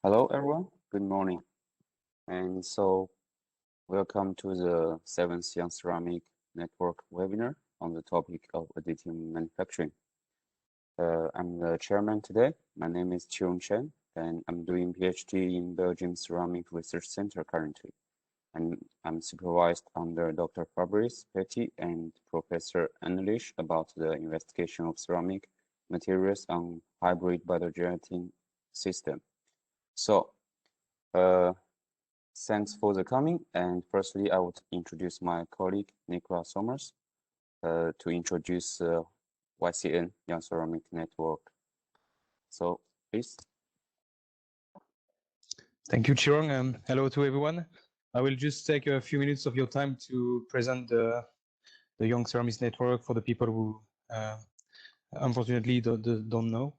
Hello everyone, good morning. And so welcome to the 7th Young Ceramic Network webinar on the topic of additive manufacturing. I'm the chairman today. My name is Zhangwei Chen, and I'm doing PhD in Belgium Ceramic Research Center currently. And I'm supervised under Dr. Fabrice Petit and Professor Annelies about the investigation of ceramic materials on hybrid biogenerating system. So, thanks for the coming. And firstly, I would introduce my colleague, Nicola Somers, to introduce YCN Young Ceramic Network. So, please. Thank you, Chirong, and hello to everyone. I will just take a few minutes of your time to present the Young Ceramics Network for the people who unfortunately don't know.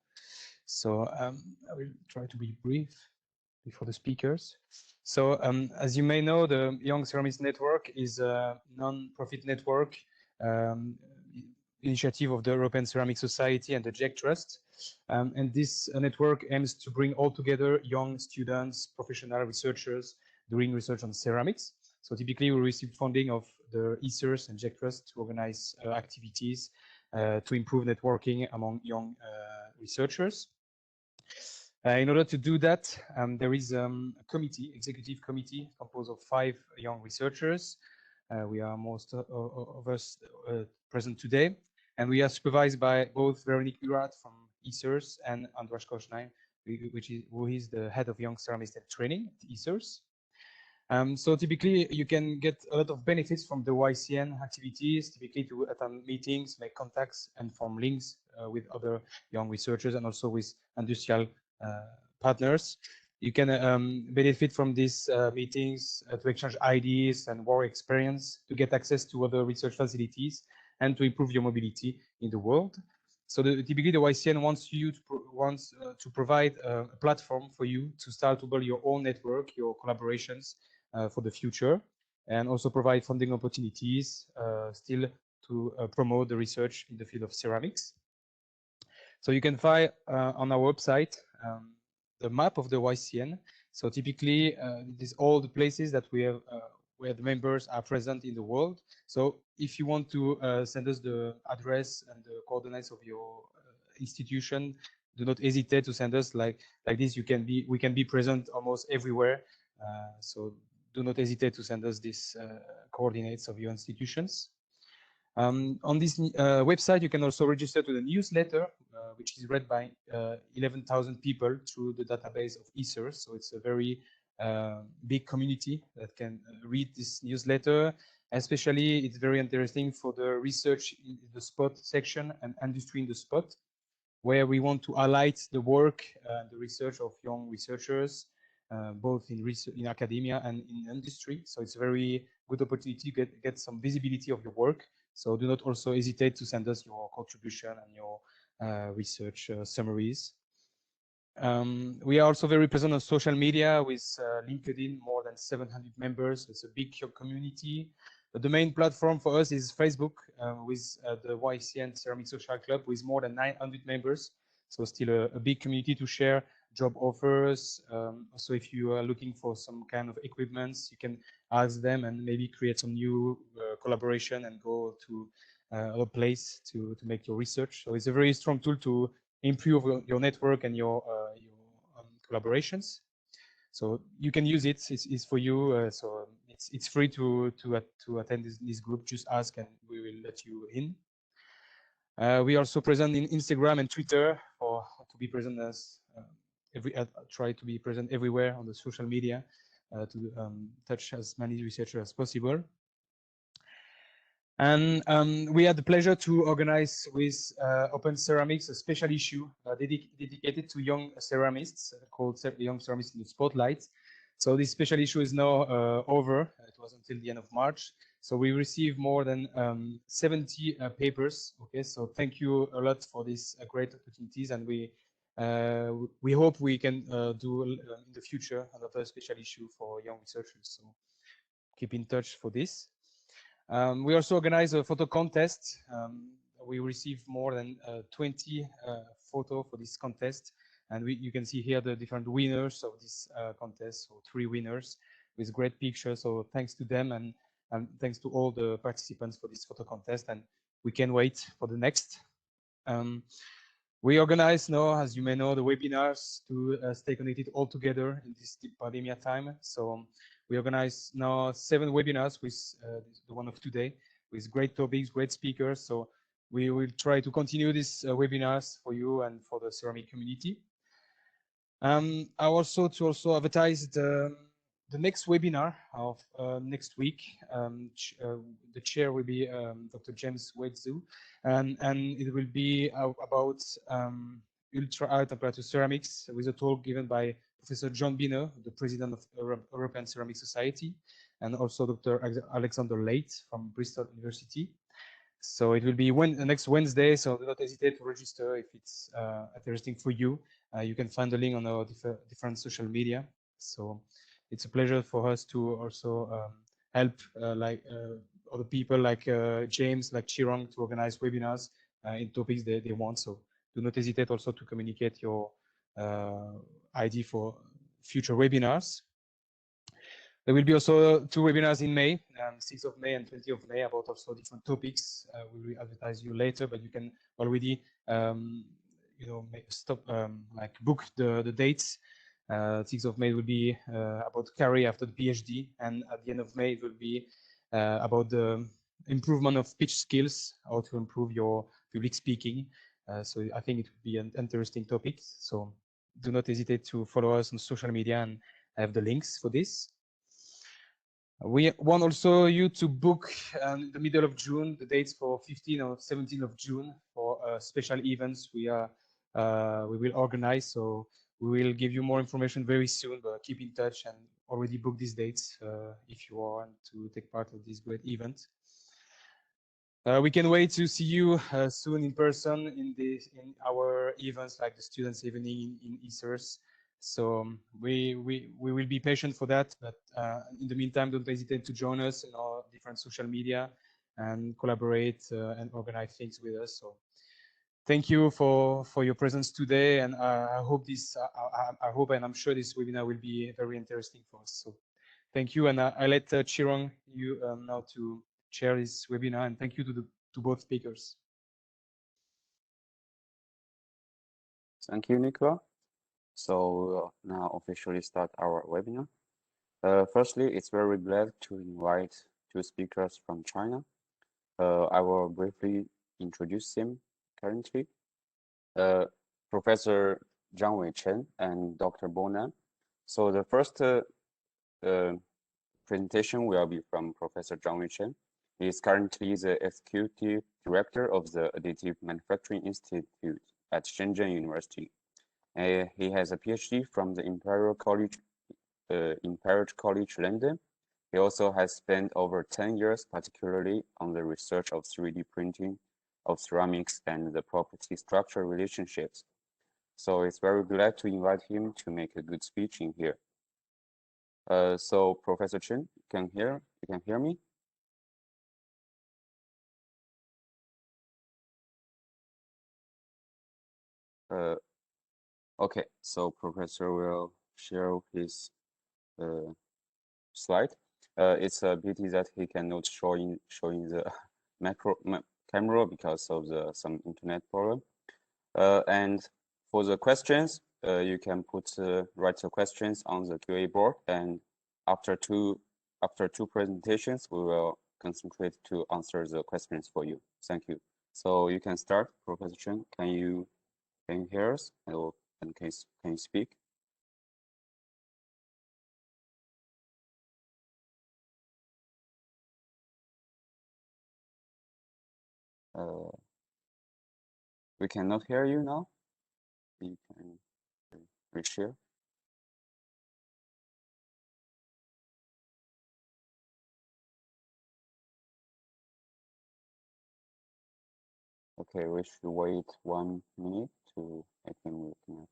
So I will try to be brief before the speakers. So as you may know, the Young Ceramics Network is a non-profit network initiative of the European Ceramic Society and the JEC Trust. And this network aims to bring all together young students, professional researchers doing research on ceramics. So typically we receive funding of the ESERS and JEC Trust to organize activities to improve networking among young researchers. In order to do that, there is a committee, executive committee, composed of 5 young researchers. We are most of us present today, and we are supervised by both Veronique Urat from ESERS and Andras Koschnein, who is the head of Young Ceramist Training at ESERS. So typically, you can get a lot of benefits from the YCN activities, typically to attend meetings, make contacts, and form links with other young researchers and also with industrial partners. You can benefit from these meetings to exchange ideas and work experience, to get access to other research facilities, and to improve your mobility in the world. So typically, the YCN wants you to provide a platform for you to start to build your own network, your collaborations for the future, and also provide funding opportunities still to promote the research in the field of ceramics. So you can find on our website the map of the YCN. So typically, these all the places that we have where the members are present in the world. So if you want to send us the address and the coordinates of your institution, do not hesitate to send us like this. We can be present almost everywhere. So do not hesitate to send us these coordinates of your institutions. On this website, you can also register to the newsletter, which is read by 11,000 people through the database of ESERS. So it's a very big community that can read this newsletter. Especially, it's very interesting for the research in the spot section and industry in the spot, where we want to highlight the work and the research of young researchers, both in academia and in industry. So it's a very good opportunity to get some visibility of your work. So do not also hesitate to send us your contribution and your research summaries. We are also very present on social media with LinkedIn, more than 700 members. It's a big community. But the main platform for us is Facebook with the YCN Ceramic Social Club with more than 900 members. So still a big community to share job offers. Also, if you are looking for some kind of equipments, you can ask them and maybe create some new collaboration and go to a place to make your research. So it's a very strong tool to improve your network and your collaborations. So you can use it. It's for you. So it's free to attend this group. Just ask and we will let you in. We are also present in Instagram and Twitter to be present as try to be present everywhere on the social media to touch as many researchers as possible. And we had the pleasure to organize with Open Ceramics a special issue dedicated to young ceramists called Young Ceramists in the Spotlight. So this special issue is now over. It was until the end of March. So we received more than 70 papers. Okay, so thank you a lot for these great opportunities, and we hope we can do in the future another special issue for young researchers. So keep in touch for this. We also organize a photo contest. We received more than 20 photos for this contest. And you can see here the different winners of this contest, so 3 winners with great pictures. So thanks to them and thanks to all the participants for this photo contest. And we can wait for the next. We organize now, as you may know, the webinars to stay connected all together in this pandemic time. So we organize now 7 webinars with the one of today, with great topics, great speakers. So we will try to continue these webinars for you and for the ceramic community. I also to advertise the next webinar of next week. The chair will be Dr. James Wedzu, and it will be about ultra high temperature ceramics with a talk given by Professor John Biner, the president of European Ceramic Society, and also Dr. Alexander Late from Bristol University. So it will be next Wednesday, so do not hesitate to register if it's interesting for you. You can find the link on our different social media. So it's a pleasure for us to also help other people like James, like Chirong, to organize webinars in topics they want. So do not hesitate also to communicate your ID for future webinars. There will be also 2 webinars in May, 6th of May and 20th of May, about also different topics. We will advertise you later, but you can already, book the dates. 6th of May will be about career after the PhD, and at the end of May it will be about the improvement of pitch skills, how to improve your public speaking. So I think it would be an interesting topic. So do not hesitate to follow us on social media, and I have the links for this. We want also you to book in the middle of June, the dates for 15 or 17 of June for special events we will organize. So we will give you more information very soon, but keep in touch and already book these dates if you want to take part of this great event. We can wait to see you soon in person in our events like the Students' Evening in ESERS. So we will be patient for that, but in the meantime, don't hesitate to join us in our different social media and collaborate and organize things with us. So thank you for your presence today, and I hope I hope and I'm sure this webinar will be very interesting for us. So thank you, and I let Chirong you now to chair this webinar, and thank you to both speakers. Thank you, Nicola. So we'll now officially start our webinar. Firstly, it's very glad to invite 2 speakers from China. I will briefly introduce him currently. Professor Zhangwei Chen and Dr. Bonan. So the first presentation will be from Professor Zhangwei Chen. He is currently the Executive Director of the Additive Manufacturing Institute at Shenzhen University. He has a PhD from the Imperial College London. He also has spent over 10 years, particularly on the research of 3D printing of ceramics and the property structure relationships. So it's very glad to invite him to make a good speech in here. So Professor Chen, you can hear me? Okay, so Professor will share his slide. It's a pity that he cannot showing the macro camera because of some internet problem. And for the questions, you can write your questions on the QA board, and after two presentations, we will concentrate to answer the questions for you. Thank you. So you can start, Professor Chen. Can you hear us? And can you speak? We cannot hear you now. You can reshare. Okay, we should wait 1 minute to I can reconnect.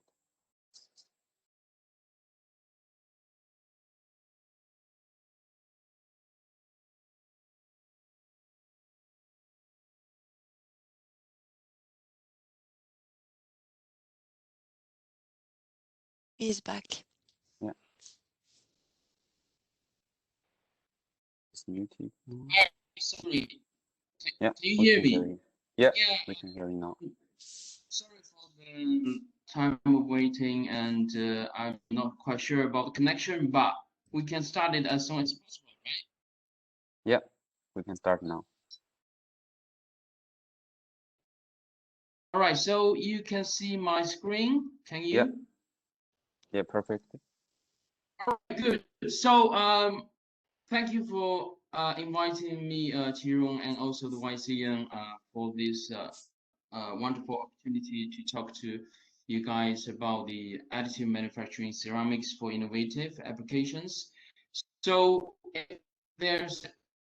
He's back. Yeah. It's muted. Sorry. Yeah, Can you we hear can hear me? you. Yeah, Yeah. we can hear you now. Sorry for the time of waiting, and I'm not quite sure about the connection, but we can start it as soon as possible, right? Yeah, we can start now. All right, so you can see my screen. Can you? Yeah. Yeah, perfect. All right, good. So, thank you for inviting me, Qirong, and also the YCN for this wonderful opportunity to talk to you guys about the additive manufacturing ceramics for innovative applications. So if there's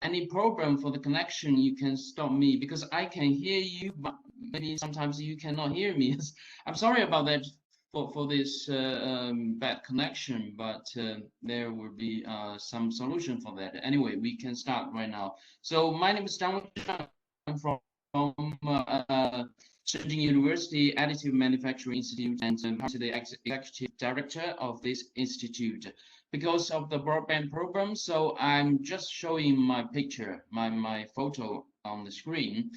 any problem for the connection, you can stop me because I can hear you, but maybe sometimes you cannot hear me. I'm sorry about that for this bad connection, but there will be some solution for that. Anyway, we can start right now. So my name is Zhangwei Chen. I'm from Shenzhen University Additive Manufacturing Institute, and I'm the executive director of this institute. Because of the broadband program, so I'm just showing my picture, my photo on the screen,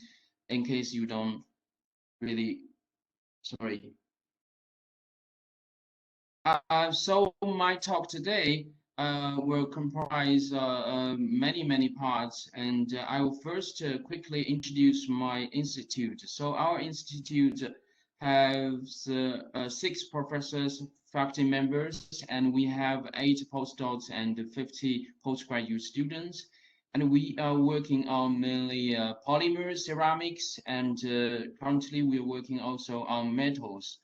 in case you don't really, sorry. So my talk today will comprise many parts, and I will first quickly introduce my institute. So our institute has 6 professors, faculty members, and we have 8 postdocs and 50 postgraduate students. And we are working on mainly polymer ceramics, and currently we are working also on metals.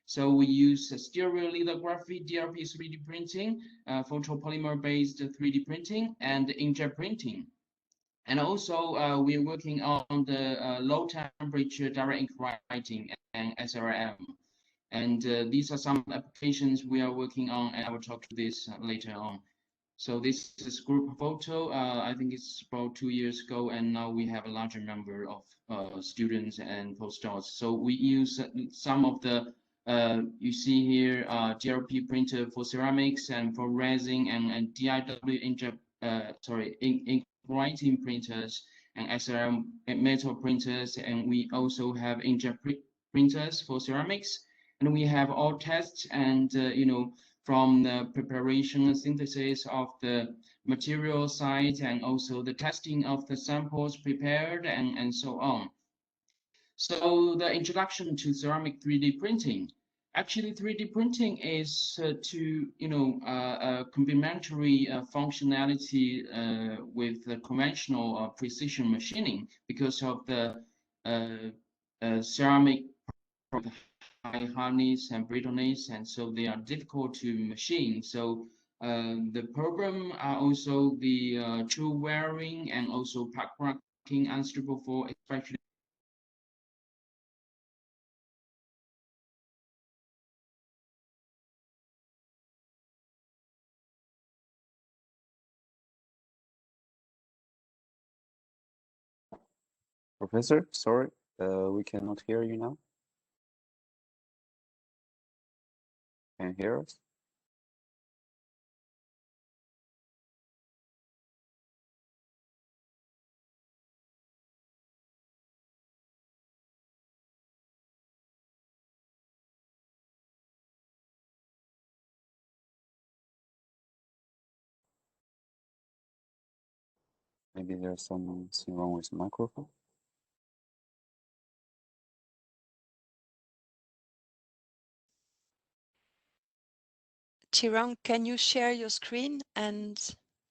So we use stereolithography, DRP 3D printing, photopolymer-based 3D printing, and inkjet printing. And also, we're working on the low temperature direct ink writing and SRM. And these are some applications we are working on, and I will talk to this later on. So this is group photo. I think it's about 2 years ago, and now we have a larger number of students and postdocs. So we use some of the you see here GLP printer for ceramics and for resin and DIW ink writing printers and SRM metal printers, and we also have inkjet printers for ceramics, and we have all tests and from the preparation and synthesis of the material side and also the testing of the samples prepared and so on. So the introduction to ceramic 3D printing. Actually, 3D printing is complementary functionality with the conventional precision machining because of the ceramic high hardness and brittleness, and so they are difficult to machine. So the problem are also the tool wearing and also part cracking unstable for especially Professor, sorry, we cannot hear you now. Can you hear us? Maybe there's something wrong with the microphone. Chirong, can you share your screen and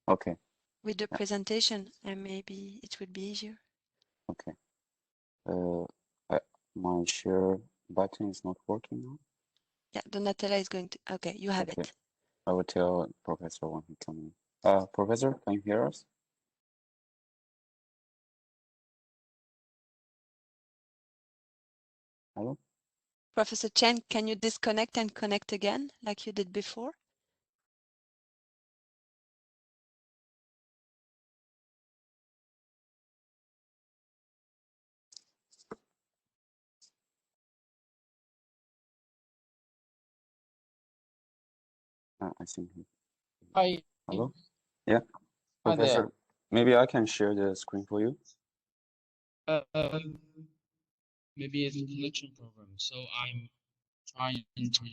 Okay. with the Yeah. presentation, and maybe it would be easier. Okay. My share button is not working now. Yeah, Donatella is going to. Okay, you have Okay. it. I will tell Professor when he comes in. Professor, can you hear us? Hello? Professor Chen, can you disconnect and connect again like you did before? I think. Hi. Hello? Yeah, Hi there. Professor. Maybe I can share the screen for you. Maybe it's a connection problem. So I'm trying to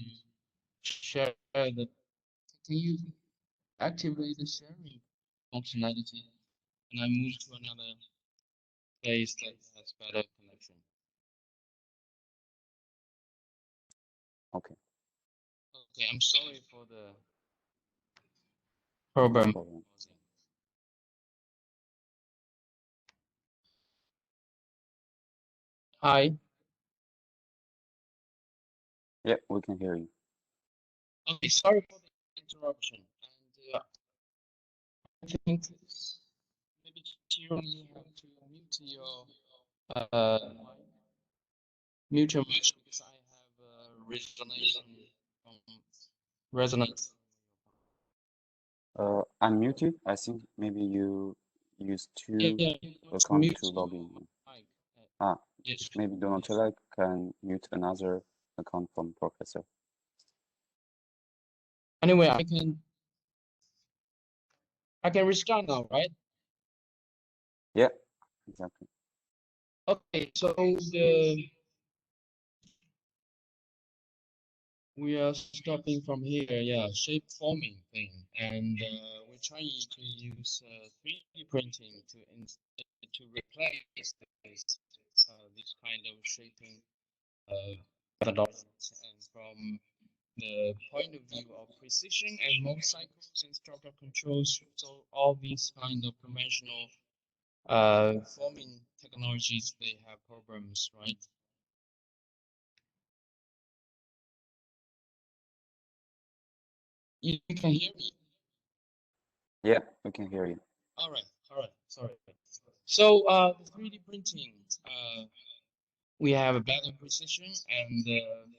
share the. Can you activate the sharing functionality? And I move to another place that has better connection. Okay. Okay, I'm sorry for the problem. No problem. Hi. Yeah, we can hear you. Okay, sorry for the interruption. And I think maybe Kieran, you have to mute your mic because I have resonance. I'm muted. I think maybe you used two Yeah, account mute to log in. mic. Yes. Maybe Donatella can mute another account from Professor. Anyway, I can restart now, right? Yeah, exactly. Okay, so we are stopping from here, yeah, shape forming thing, and we're trying to use 3D printing to replace this kind of shaping methodology, and from the point of view of precision and mold cycles and structural controls, so all these kind of conventional forming technologies, they have problems, right? You can hear me? Yeah, we can hear you. All right, sorry. So the 3D printing, we have a better precision and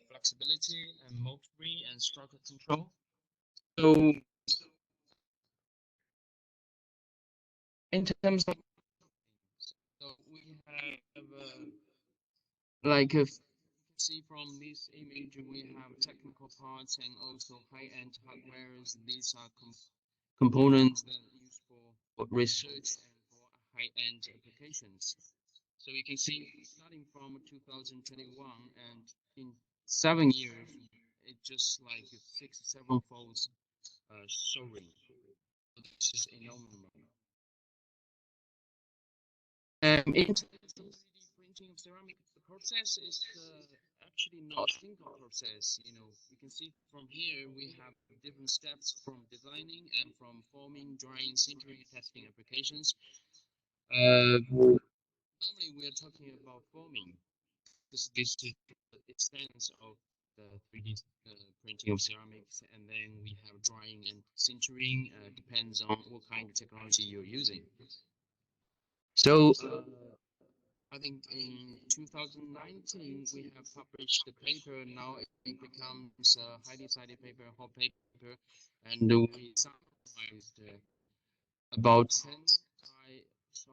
flexibility and mold free and structure control. So in terms of, so we have like if you see from this image, we have technical parts and also high-end hardware. These are components that are used for research and for high-end applications. So you can see starting from 2021 and in 7 years, it just like 6 or 7 folds soaring. So this is enormous. In terms of 3D printing of ceramic, the process is actually not a single process. You can see from here we have different steps from designing and from forming, drying, sintering, testing applications. Normally we are talking about forming. This is the extent of the 3D printing of ceramics, and then we have drying and sintering. Depends on what kind of technology you're using. So I think in 2019 we have published the paper. Now it becomes a highly cited paper, hot paper, and we summarized about 10 types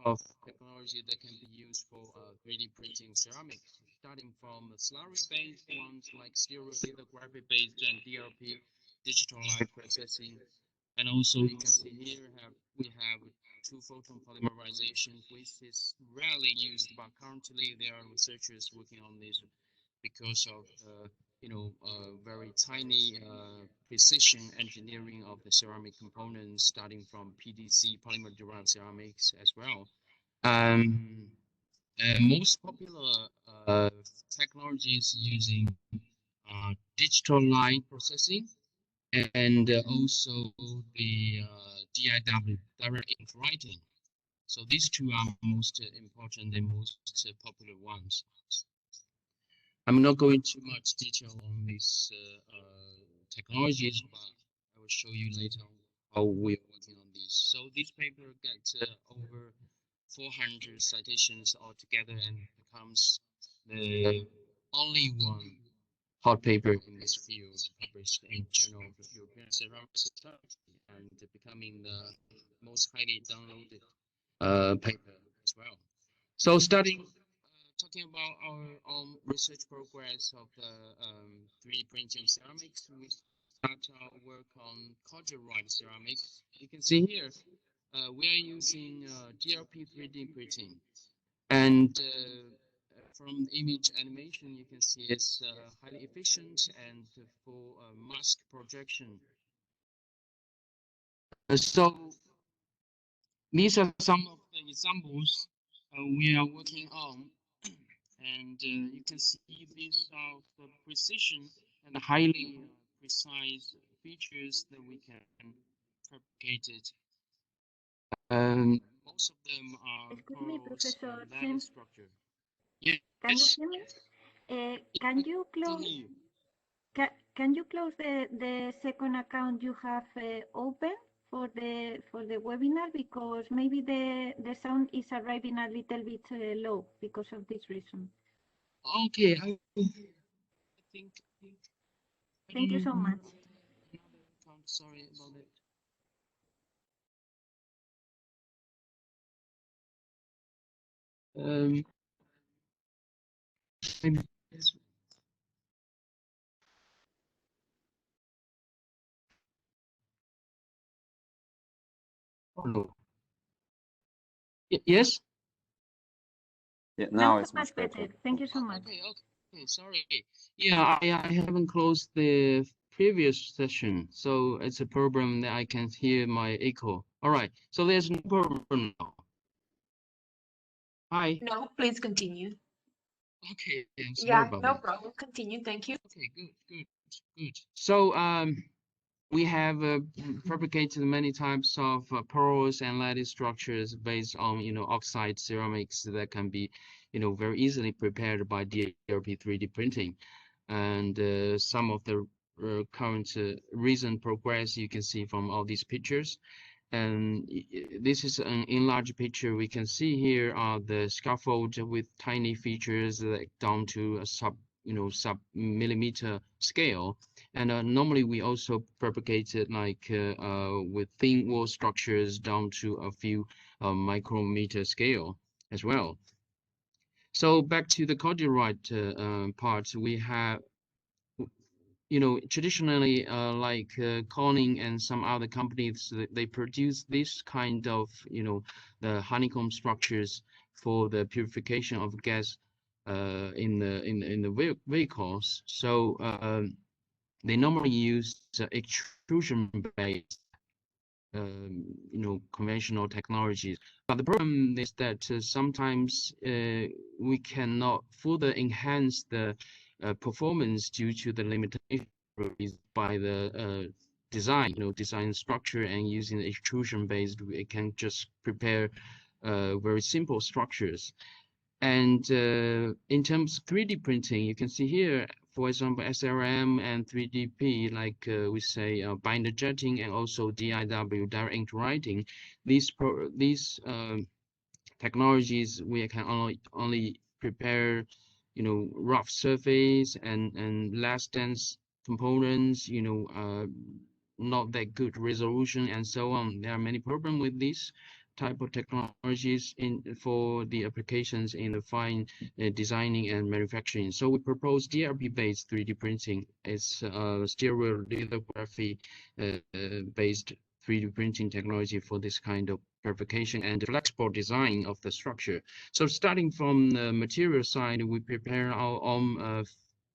of technology that can be used for 3D printing ceramics, starting from slurry-based ones like stereolithography-based and DLP, digital light processing, and also you can see here we have two-photon polymerization, which is rarely used, but currently there are researchers working on this because of very tiny precision engineering of the ceramic components, starting from PDC, polymer derived ceramics as well. Most popular technologies using digital line processing and also the DIW, direct ink writing. So these two are most important and most popular ones. I'm not going too much detail on these technologies, but I will show you later how we're working on these. So this paper gets over 400 citations altogether and becomes the only one hot paper in this field published in Journal of the European Ceramic Society and becoming the most highly downloaded paper as well. So talking about our own research progress of the 3D printing ceramics, we start our work on corduroy ceramics. You can see here we are using DLP 3D printing, and from image animation you can see it's highly efficient and for mask projection. So these are some of the examples we are working on, and you can see these are the precision and highly precise features that we can fabricate it. Most of them are Excuse me, pearls Professor and lattice Chen. structure. Yes. Can you hear me? Can you close? Can you close the second account you have open for the webinar, because maybe the sound is arriving a little bit low because of this reason. Okay, I think. Thank you so much. Another account. Sorry about it. Maybe this. Oh no. Yes. Yeah, now it's much much better. Thank you so much. Okay, sorry. Yeah, I haven't closed the previous session, so it's a problem that I can hear my echo. All right, so there's no problem now. Hi. No, please continue. Okay, I'm sorry Yeah, about no that. problem. Continue. Thank you. Okay, good. So we have fabricated many types of pearls and lattice structures based on oxide ceramics that can be very easily prepared by DLP 3D printing, and some of the current recent progress you can see from all these pictures. And this is an enlarged picture. We can see here are the scaffold with tiny features down to a sub millimeter scale. And normally we also fabricate it like with thin wall structures down to a few micrometer scale as well. So back to the corduroy part, we have traditionally, like Corning and some other companies, they produce this kind of, the honeycomb structures for the purification of gas in the vehicles. So they normally use extrusion-based, conventional technologies. But the problem is that sometimes we cannot further enhance the performance due to the limitation by the design, design structure, and using extrusion-based, we can just prepare very simple structures. And in terms of 3D printing, you can see here, for example, SLM and 3DP, like we say, binder jetting and also DIW, direct ink writing. These technologies, we can only prepare, rough surface and less dense components, not that good resolution and so on. There are many problems with this type of technologies for the applications in the fine designing and manufacturing. So we propose DLP-based 3D printing. It's stereolithography based 3D printing technology for this kind of fabrication and flexible design of the structure. So starting from the material side, we prepare our own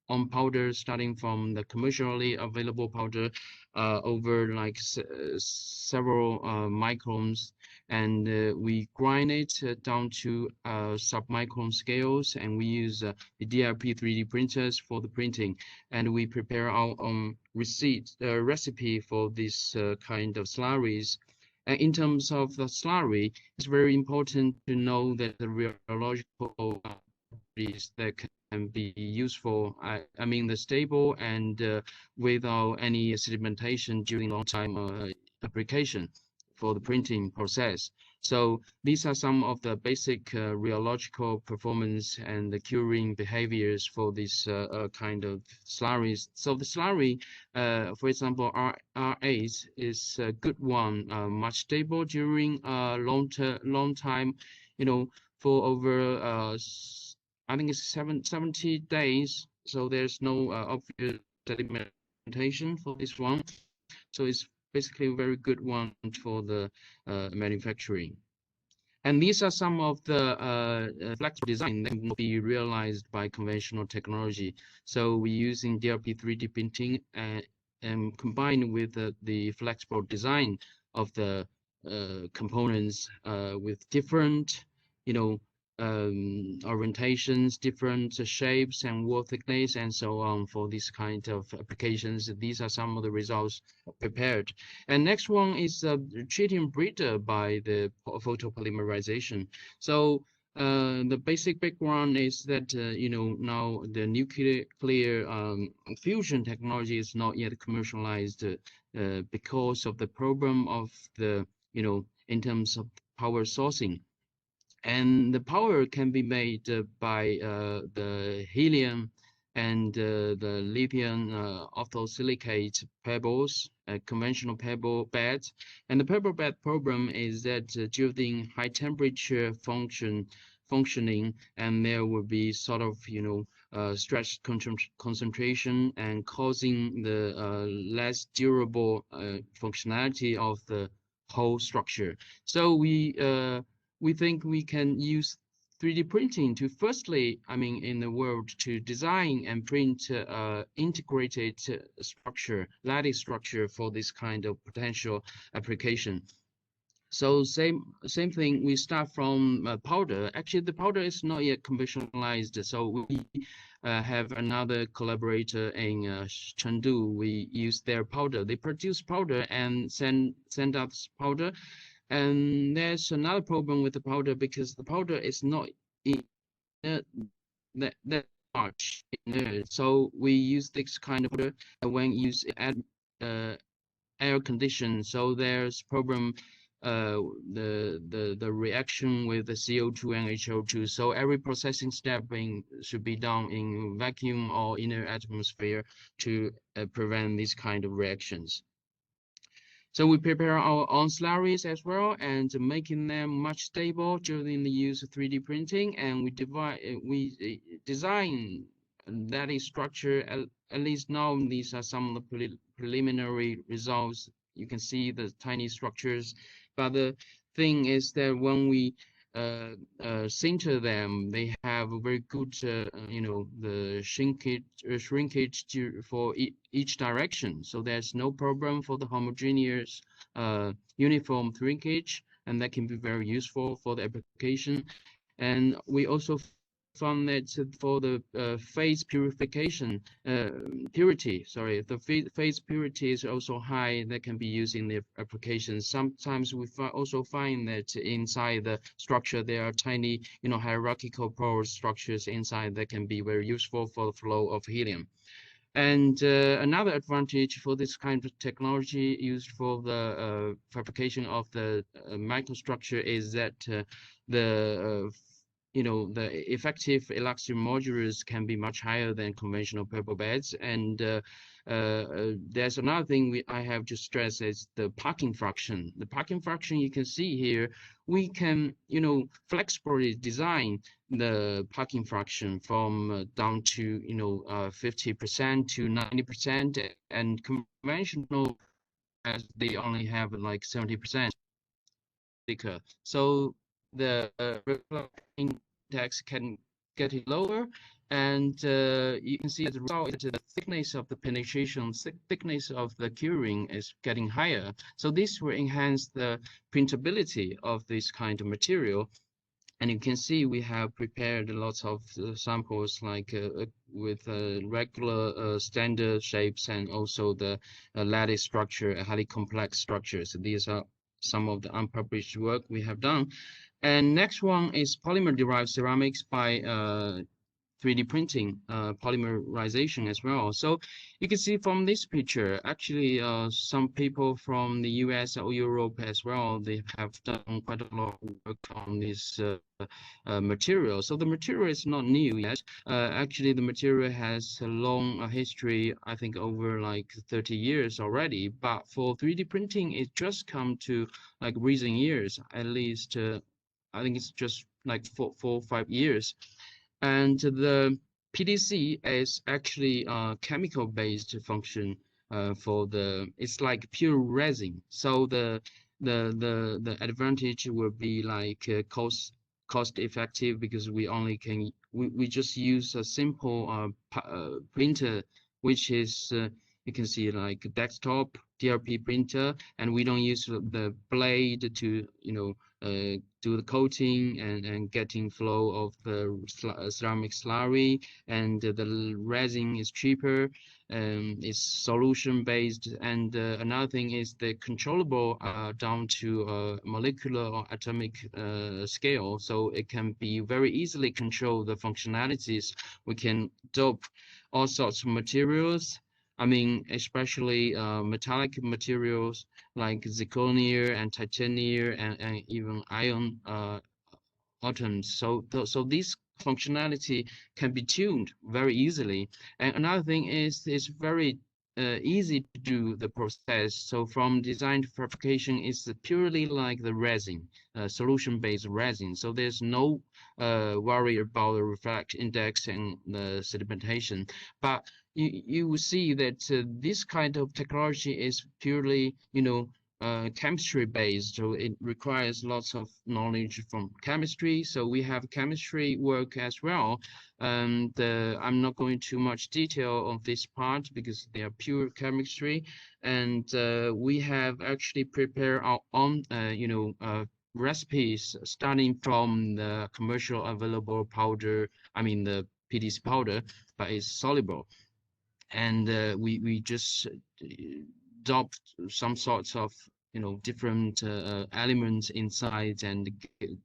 on powder, starting from the commercially available powder over like several microns, and we grind it down to sub-micron scales, and we use the DLP 3D printers for the printing, and we prepare our own recipe for this kind of slurries. And in terms of the slurry, it's very important to know that the rheological properties that can be useful. I mean, the stable and without any sedimentation during long time application for the printing process. So these are some of the basic rheological performance and the curing behaviors for this kind of slurries. So the slurry, for example, R8 is a good one, much stable during long time, for over I think it's 70 days. So there's no obvious sediment orientation for this one. So it's basically a very good one for the manufacturing. And these are some of the flexible design that will be realized by conventional technology. So we're using DLP 3D printing and combined with the flexible design of the components with different, orientations, different shapes and wall thickness, and so on for this kind of applications. These are some of the results prepared. And next one is treating breeder by the photopolymerization. So the basic background is that now the nuclear fusion technology is not yet commercialized because of the problem of the in terms of power sourcing. And the power can be made by the helium and the lithium orthosilicate pebbles, conventional pebble beds. And the pebble bed problem is that during high temperature functioning, and there will be sort of stress concentration and causing the less durable functionality of the whole structure. So we think we can use 3D printing to firstly, in the world, to design and print integrated structure, lattice structure for this kind of potential application. So same thing, we start from powder. Actually, the powder is not yet conventionalized. So we have another collaborator in Chengdu. We use their powder. They produce powder and send us powder. And there's another problem with the powder because the powder is not that much inert. So we use this kind of powder when used at air condition. So there's problem the reaction with the CO2 and HO2. So every processing step should be done in vacuum or inner atmosphere to prevent these kind of reactions. So we prepare our own slurries as well, and making them much stable during the use of 3D printing. And we design that is structure. At least now, these are some of the preliminary results. You can see the tiny structures, but the thing is that when we center them, they have a very good, the shrinkage for each direction. So there's no problem for the homogeneous uniform shrinkage, and that can be very useful for the application. And we also found that for the phase purity, the phase purity is also high, that can be used in the applications. Sometimes we also find that inside the structure there are tiny, hierarchical pore structures inside that can be very useful for the flow of helium. And another advantage for this kind of technology used for the fabrication of the microstructure is that the effective elastic modulus can be much higher than conventional pebble beds. And there's another thing I have to stress is the packing fraction. The packing fraction you can see here, we can, flexibly design the packing fraction from down to, 50% to 90%, and conventional, as they only have like 70%. So the index can get it lower, and you can see as a result that the thickness of the penetration, thickness of the curing is getting higher. So this will enhance the printability of this kind of material. And you can see we have prepared lots of samples like with regular standard shapes, and also the lattice structure, highly complex structures. These are some of the unpublished work we have done. And next one is polymer-derived ceramics by 3D printing, polymerization as well. So you can see from this picture, actually, some people from the US or Europe as well, they have done quite a lot of work on this material. So the material is not new yet. Actually, the material has a long history, I think over like 30 years already. But for 3D printing, it just come to like recent years, at least, I think it's just like 4 or 5 years. And the PDC is actually a chemical-based function for the, it's like pure resin. So the advantage will be like cost effective, because we only can we just use a simple printer, which is you can see like desktop DLP printer, and we don't use the blade to do the coating and getting flow of the ceramic slurry, and the resin is cheaper. It's solution based, and another thing is the controllable down to molecular or atomic scale, so it can be very easily control the functionalities. We can dope all sorts of materials. I mean, especially metallic materials like zirconia and titanium and even iron atoms. So this functionality can be tuned very easily. And another thing is it's very easy to do the process. So from design to fabrication is purely like the resin, solution-based resin. So there's no worry about the refract index and the sedimentation. But you will see that this kind of technology is purely, chemistry based, so it requires lots of knowledge from chemistry. So we have chemistry work as well, and I'm not going too much detail of this part because they are pure chemistry, and we have actually prepared our own recipes starting from the commercial available powder, I mean the PDC powder, but it's soluble, and we just adopt some sorts of different elements inside and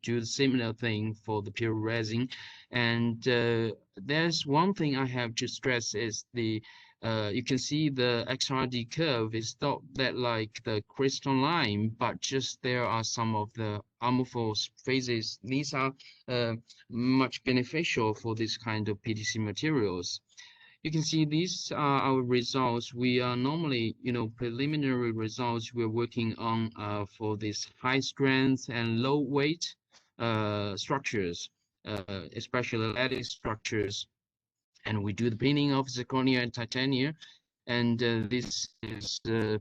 do the similar thing for the pure resin. And there's one thing I have to stress is the you can see the XRD curve is not that like the crystalline, but just there are some of the amorphous phases. These are much beneficial for this kind of PTC materials. You can see these are our results. We are normally, preliminary results we're working on for this high strength and low weight structures, especially lattice structures. And we do the pinning of zirconia and titanium. And this is to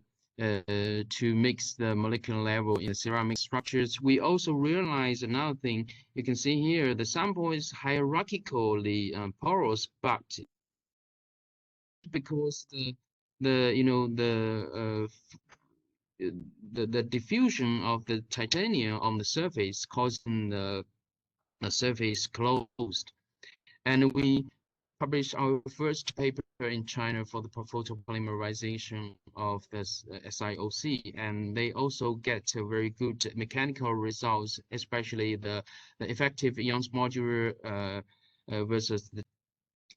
mix the molecular level in ceramic structures. We also realize another thing. You can see here, the sample is hierarchically porous, but because the diffusion of the titanium on the surface causing the surface closed. And we published our first paper in China for the photopolymerization of this SiOC, and they also get very good mechanical results, especially the effective ions modular versus the,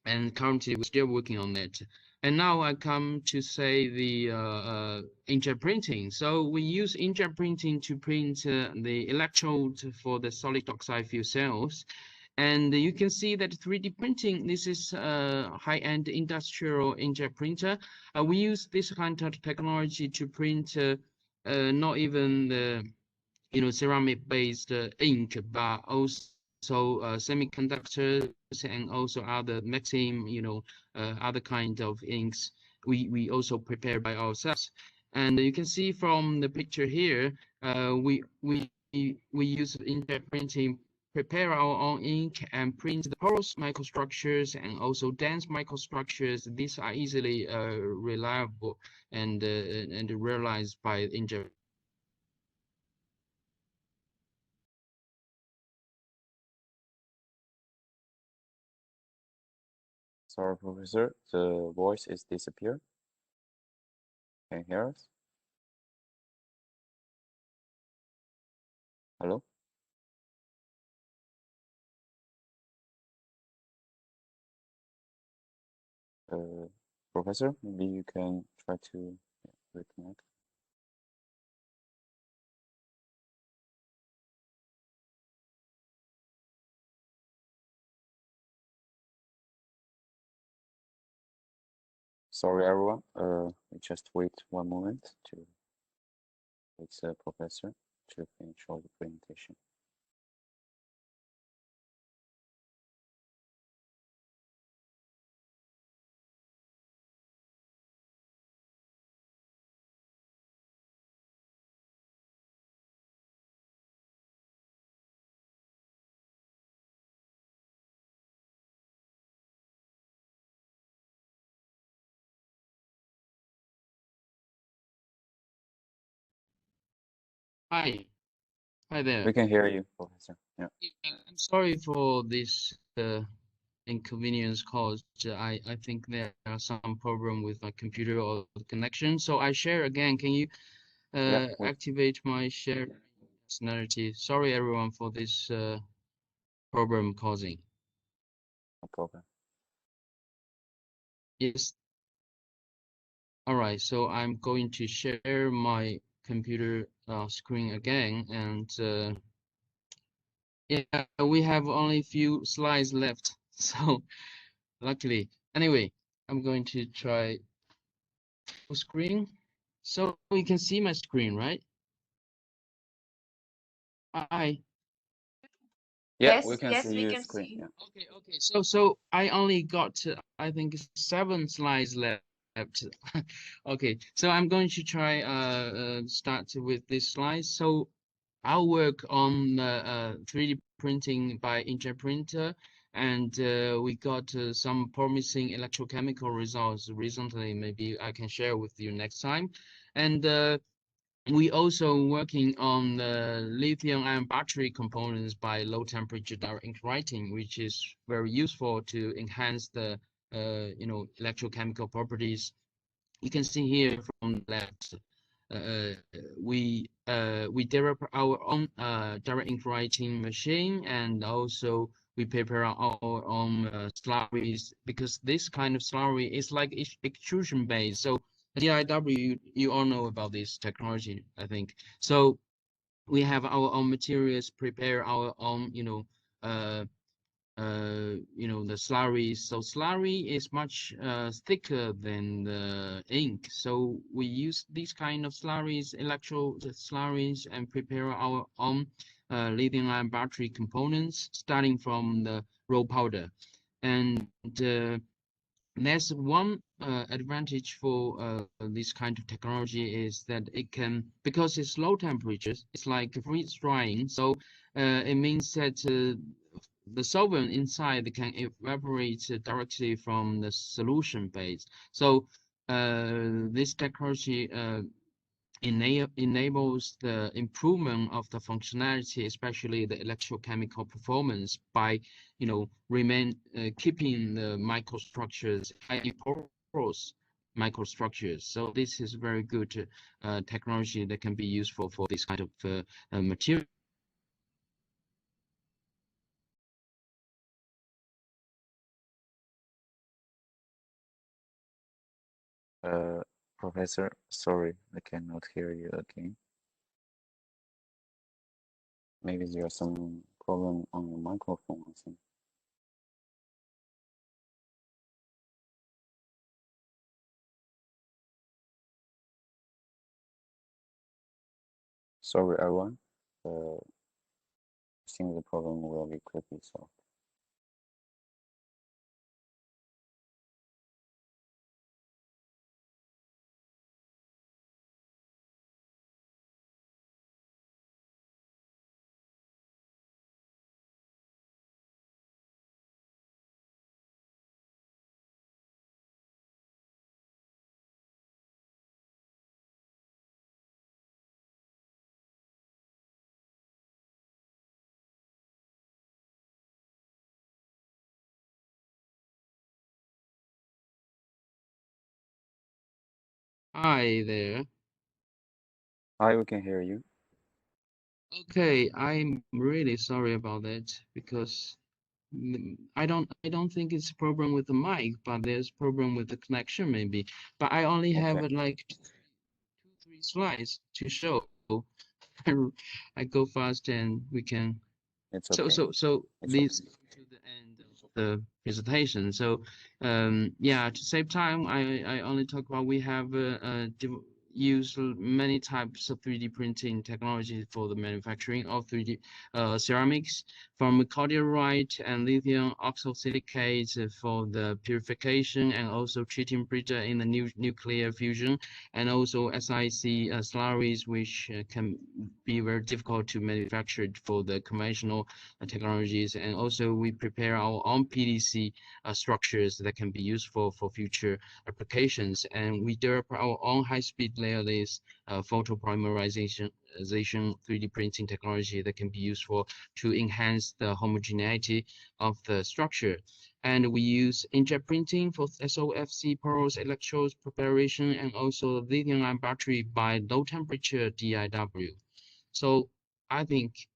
and currently we're still working on it. And now I come to say the inkjet printing. So we use inkjet printing to print the electrode for the solid oxide fuel cells. And you can see that 3D printing, this is a high-end industrial inkjet printer. We use this kind of technology to print not even the ceramic-based ink, but also semiconductors and also other Maxim, other kind of inks. We also prepare by ourselves. And you can see from the picture here, we use inkjet printing, prepare our own ink and print the porous microstructures and also dense microstructures. These are easily reliable and realized by inkjet. Sorry, Professor, the voice is disappeared. Can you hear us? Hello? Professor, maybe you can try to reconnect. Sorry, everyone. We just wait one moment to wait the professor to finish all the presentation. Hi. Hi there. We can hear you, Professor. Yeah. I'm sorry for this inconvenience caused. I think there are some problem with my computer or the connection. So I share again. Can you activate my share functionality? Sorry everyone for this problem causing. No problem. Yes. All right. So I'm going to share my computer screen again, and yeah, we have only a few slides left. So luckily, anyway, I'm going to try full screen. So you can see my screen, right? Hi. Yeah, Yes, we can yes, see we your can screen. see. Yeah. Okay. So I only got I think 7 slides left. Okay, so I'm going to try start with this slide. So I'll work on 3D printing by inkjet printer, and we got some promising electrochemical results recently. Maybe I can share with you next time. And we also working on the lithium-ion battery components by low temperature direct ink writing, which is very useful to enhance the electrochemical properties. You can see here from the left, uh, we develop our own direct ink writing machine, and also we prepare our own slurries, because this kind of slurry is like extrusion based. So DIW, you all know about this technology, I think. So we have our own materials, prepare our own, the slurry. So slurry is much thicker than the ink. So we use these kind of slurries, slurries, and prepare our own lithium-ion battery components, starting from the raw powder. And there's one advantage for this kind of technology is that it can, because it's low temperatures, it's like freeze drying. So it means that the solvent inside can evaporate directly from the solution base. So this technology enables the improvement of the functionality, especially the electrochemical performance, by keeping the microstructures, highly porous microstructures. So this is very good technology that can be useful for this kind of material. Professor, sorry, I cannot hear you again. Maybe there's some problem on your microphone, I think. Sorry, everyone. I think the problem will be quickly solved. Hi there. Hi, we can hear you. Okay, I'm really sorry about that, because I don't think it's a problem with the mic, but there's problem with the connection maybe. But I only have Okay. like 2-3 slides to show. I go fast and we can. It's okay. So It's this okay. to the end of the presentation. So yeah, to save time, I only talk about we have used many types of 3D printing technology for the manufacturing of 3D ceramics, from cordialite and lithium oxosilicates for the purification, and also treating printer in the nuclear fusion, and also SiC slurries, which can be very difficult to manufacture for the conventional technologies. And also we prepare our own PDC structures that can be useful for future applications. And we develop our own high-speed layerless photopolymerization 3D printing technology that can be used to enhance the homogeneity of the structure. And we use inkjet printing for SOFC porous electrodes preparation, and also lithium-ion battery by low temperature DIW. So I think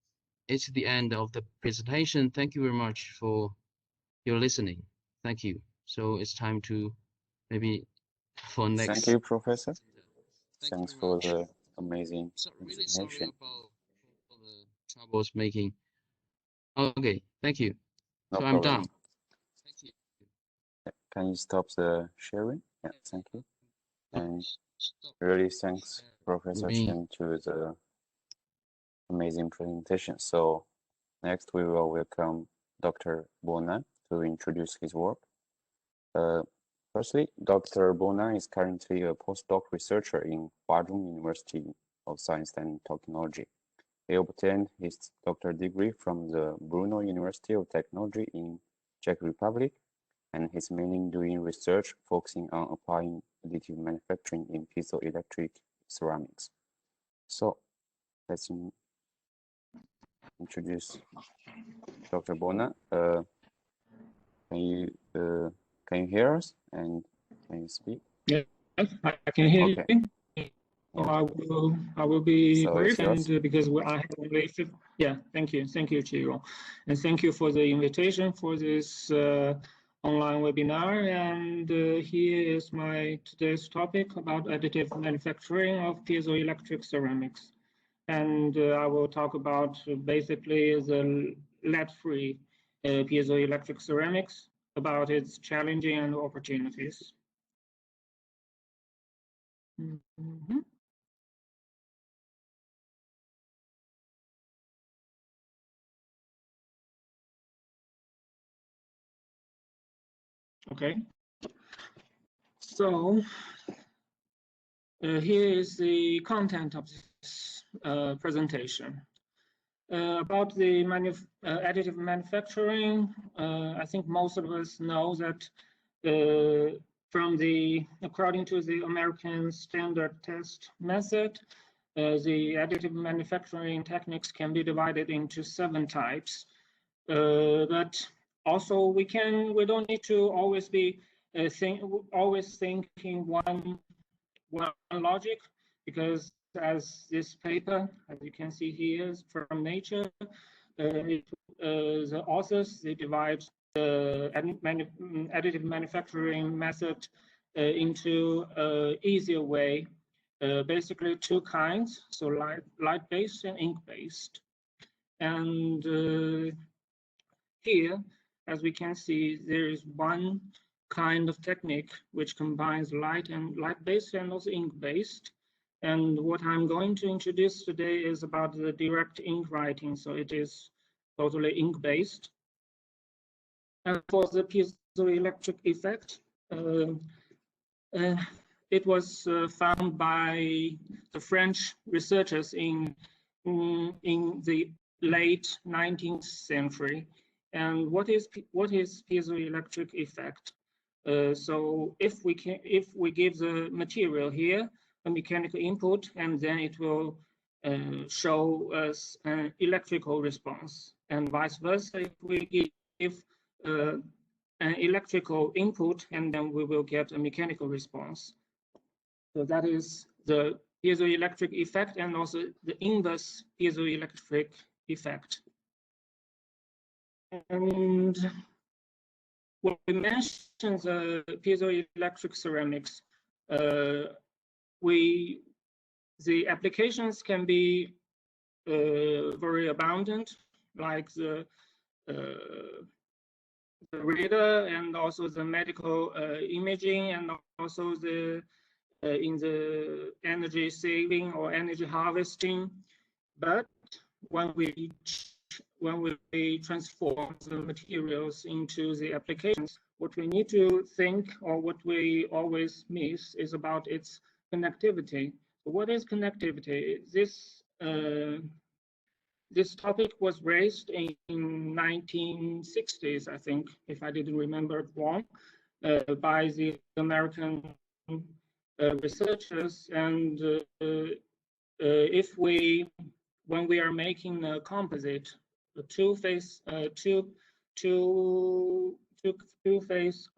it's the end of the presentation. Thank you very much for your listening. Thank you. So it's time to maybe for next. Thank you, Professor. Thank Thanks you for very the much. amazing So really sorry presentation. about the troubles making. Okay, thank you. No So I'm problem. done. Thank you. Can you stop the sharing? Yeah, thank you. And really thanks, Professor Chen, to the amazing presentation. So next we will welcome Dr. Bonan to introduce his work. Firstly, Dr. Bonan is currently a postdoc researcher in Huazhong University of Science and Technology. He obtained his doctorate degree from the Brno University of Technology in Czech Republic, and he's mainly doing research focusing on applying additive manufacturing in piezoelectric ceramics. So let's introduce Dr. Bonan. Can you hear us, and can you speak? Yeah, I can hear Okay. you. So I will be So brief, and yours. because I have only thank you, Chiro, and thank you for the invitation for this online webinar. And here is my today's topic about additive manufacturing of piezoelectric ceramics, and I will talk about basically the lead-free piezoelectric ceramics, about its challenges and opportunities. Mm-hmm. Okay, so here is the content of this presentation. About the additive manufacturing, I think most of us know that according to the American standard test method, the additive manufacturing techniques can be divided into 7 types. But also we don't need to always be thinking one logic, because as this paper, as you can see here, is from Nature, the authors, they divide the additive manufacturing method into easier way, basically 2 kinds, so light-based and ink-based. And here, as we can see, there is one kind of technique which combines light-based and also ink-based. And what I'm going to introduce today is about the direct ink writing, so it is totally ink-based. And for the piezoelectric effect, it was found by the French researchers in the late 19th century. And what is piezoelectric effect? So if we give the material here a mechanical input, and then it will show us an electrical response, and vice versa. If we give an electrical input, and then we will get a mechanical response. So that is the piezoelectric effect, and also the inverse piezoelectric effect. And when we mention the piezoelectric ceramics, the applications can be very abundant, like the radar, and also the medical imaging, and also the in the energy saving or energy harvesting. But when we transform the materials into the applications, what we need to think, or what we always miss, is about its connectivity. So what is connectivity? This topic was raised in 1960s, I think, if I didn't remember it wrong, by the American researchers, and when we are making a composite, a two-phase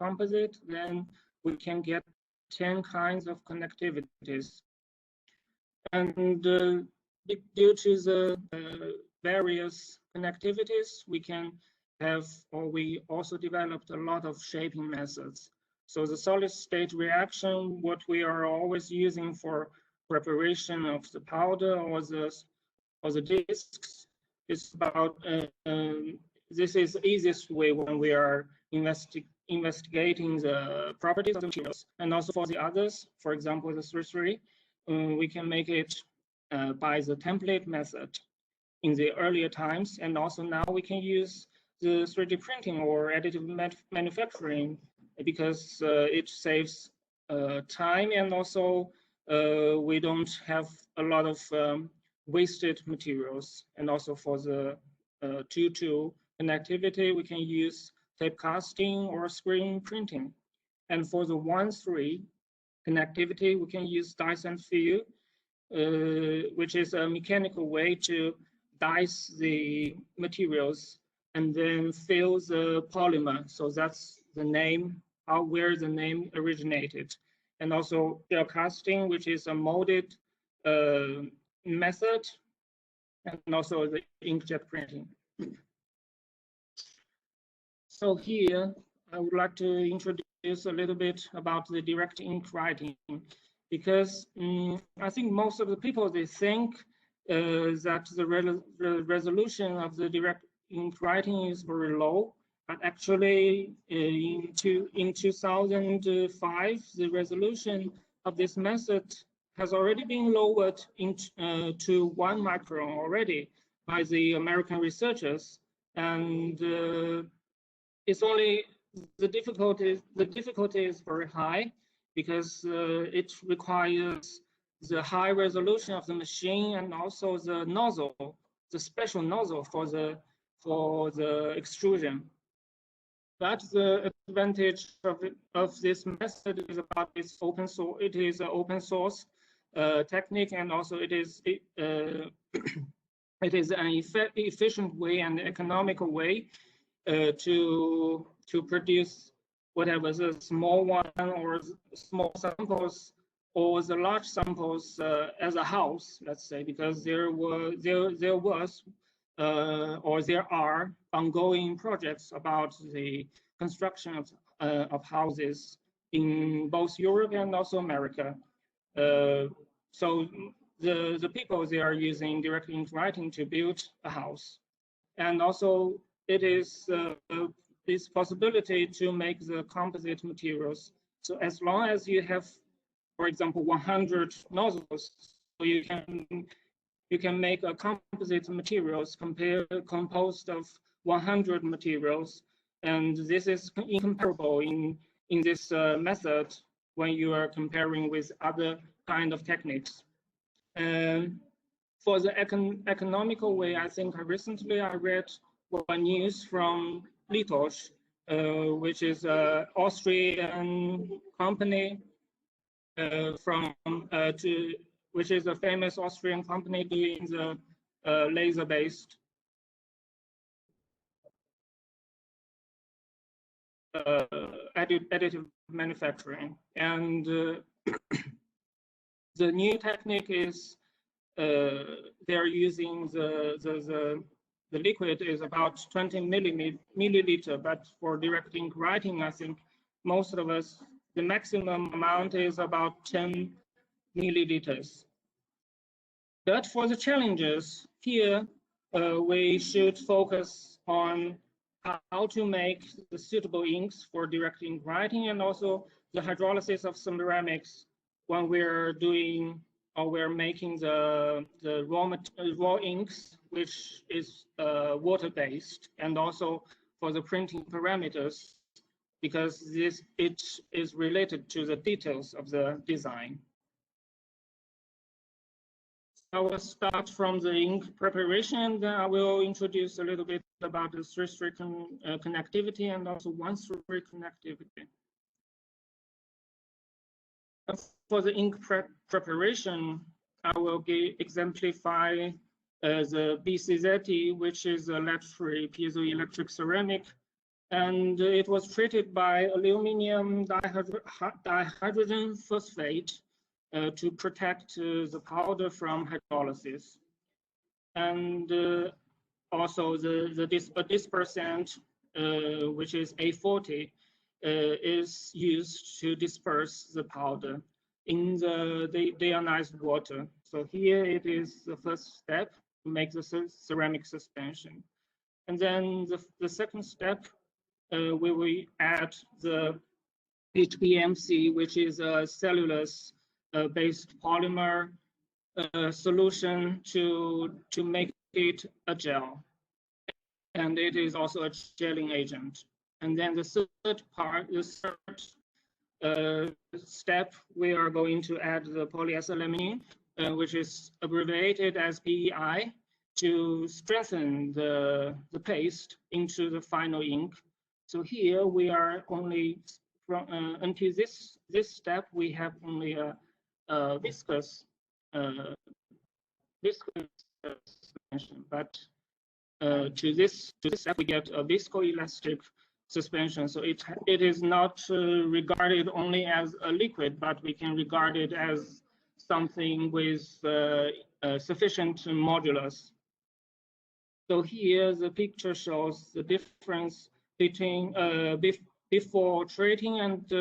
composite, then we can get 10 kinds of connectivities. And due to the various connectivities, we can have, or we also developed a lot of shaping methods. So the solid state reaction, what we are always using for preparation of the powder or the discs, is about this is the easiest way when we are investigating the properties of the materials. And also for the others, for example, the 3-3, we can make it by the template method in the earlier times. And also now we can use the 3D printing or additive manufacturing because it saves time, and also we don't have a lot of wasted materials. And also for the 2-2 connectivity, we can use tape casting or screen printing. And for the 1-3 connectivity, we can use dice and fill, which is a mechanical way to dice the materials and then fill the polymer. So that's the name, where the name originated. And also gel casting, which is a molded method, and also the inkjet printing. So here, I would like to introduce a little bit about the direct ink writing, because I think most of the people, they think that the resolution of the direct ink writing is very low, but actually in 2005, the resolution of this method has already been lowered to 1 micron already by the American researchers, and it's only the difficulty is very high because it requires the high resolution of the machine and also the nozzle, the special nozzle for the extrusion. But the advantage of this method is about its open source. It is an open source technique, and also it is an efficient way and economical way to produce whatever the small one or small samples or the large samples as a house, let's say, because there are ongoing projects about the construction of houses in both Europe and also America. So the people, they are using direct ink writing to build a house, and also it is this possibility to make the composite materials. So as long as you have, for example, 100 nozzles, so you can make a composite materials composed of 100 materials, and this is incomparable in this method when you are comparing with other kind of techniques. For the economical way, I think recently I read one news from Litosh, which is an Austrian company which is a famous Austrian company doing the laser-based additive manufacturing. And the new technique is they're using the liquid is about 20 milliliter, but for direct ink writing, I think most of us, the maximum amount is about 10 milliliters. But for the challenges here, we should focus on how to make the suitable inks for direct ink writing, and also the hydrolysis of ceramics when we're doing or we're making the raw inks, which is water-based, and also for the printing parameters, because it is related to the details of the design. I will start from the ink preparation, then I will introduce a little bit about the 3-3 connectivity and also 1-3 connectivity. For the ink preparation, I will exemplify the BCZT, which is a lead-free piezoelectric ceramic, and it was treated by aluminum dihydrogen phosphate to protect the powder from hydrolysis. And also the dispersant, which is A40, is used to disperse the powder in the deionized water. So here it is the first step to make the ceramic suspension. And then the second step, we will add the HPMC, which is a cellulose-based polymer solution to make it a gel. And it is also a gelling agent. And then the third step, we are going to add the polyesylamine, which is abbreviated as PEI, to strengthen the paste into the final ink. So here we are only, until this step, we have only a viscous suspension, but to this step we get a viscoelastic suspension. So it is not regarded only as a liquid, but we can regard it as something with sufficient modulus. So here the picture shows the difference between before treating and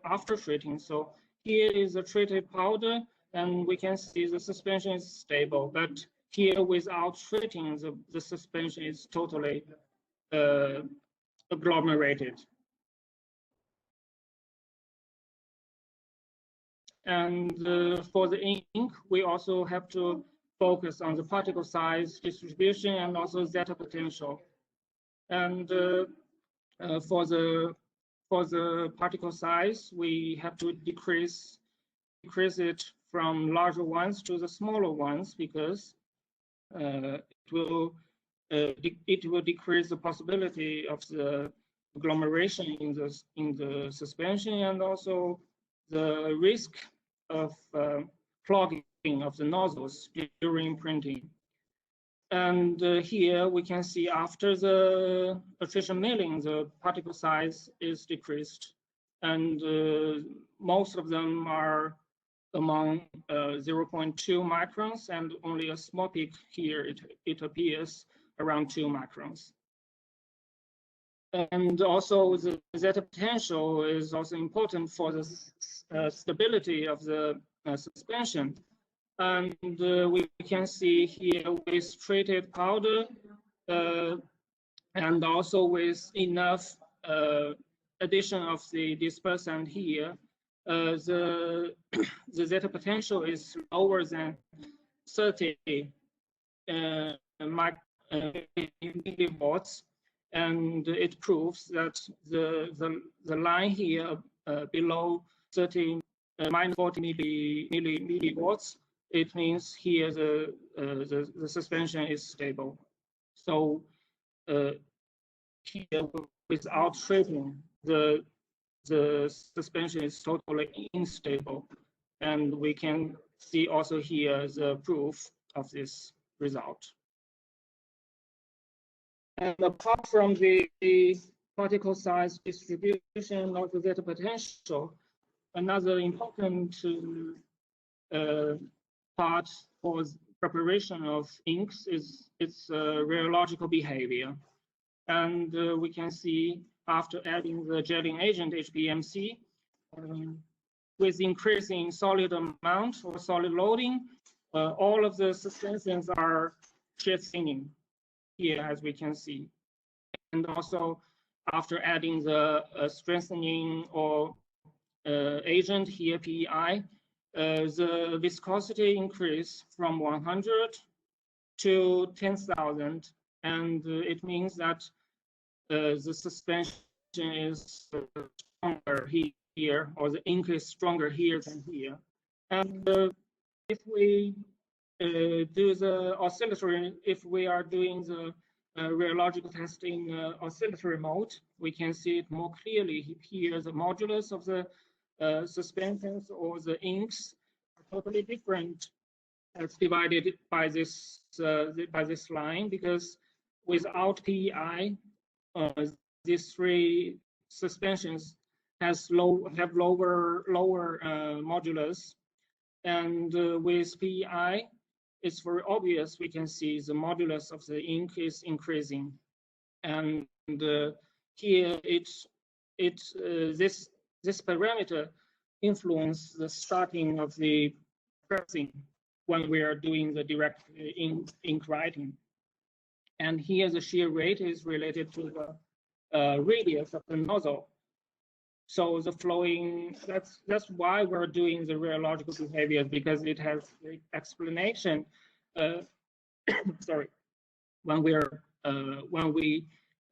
after treating. So here is a treated powder, and we can see the suspension is stable, but here without treating, the suspension is totally agglomerated. And for the ink, we also have to focus on the particle size distribution and also zeta potential. And for the particle size, we have to decrease it from larger ones to the smaller ones, because it will decrease the possibility of the agglomeration in the suspension, and also the risk of clogging of the nozzles during printing. And here we can see after the attrition milling, the particle size is decreased, and most of them are among 0.2 microns, and only a small peak here, it appears around 2 microns. And also the zeta potential is also important for the stability of the suspension. And we can see here with treated powder and also with enough addition of the dispersant here, the zeta potential is lower than 30 millivolts, and it proves that the line here below 30 minus 40 millivolts, it means here the suspension is stable. So here without treating, the suspension is totally unstable, and we can see also here the proof of this result. And apart from the particle size distribution of the zeta potential, another important part for preparation of inks is its rheological behavior. And we can see after adding the gelling agent HPMC, with increasing solid amount or solid loading, all of the suspensions are shear thinning here, as we can see. And also after adding the strengthening or agent here, PEI, the viscosity increase from 100 to 10,000, and it means that the suspension is stronger here, or the ink is stronger here than here. And if we do the oscillatory, if we are doing the rheological test in oscillatory mode, we can see it more clearly here, the modulus of the suspensions or the inks are totally different as divided by this line, because without PEI, these three suspensions have lower modulus, and with PEI, it's very obvious. We can see the modulus of the ink is increasing, and here this parameter influence the starting of the pressing when we are doing the direct ink writing. And here the shear rate is related to the radius of the nozzle. So the flowing, that's why we're doing the rheological behavior, because it has the explanation. Sorry, when we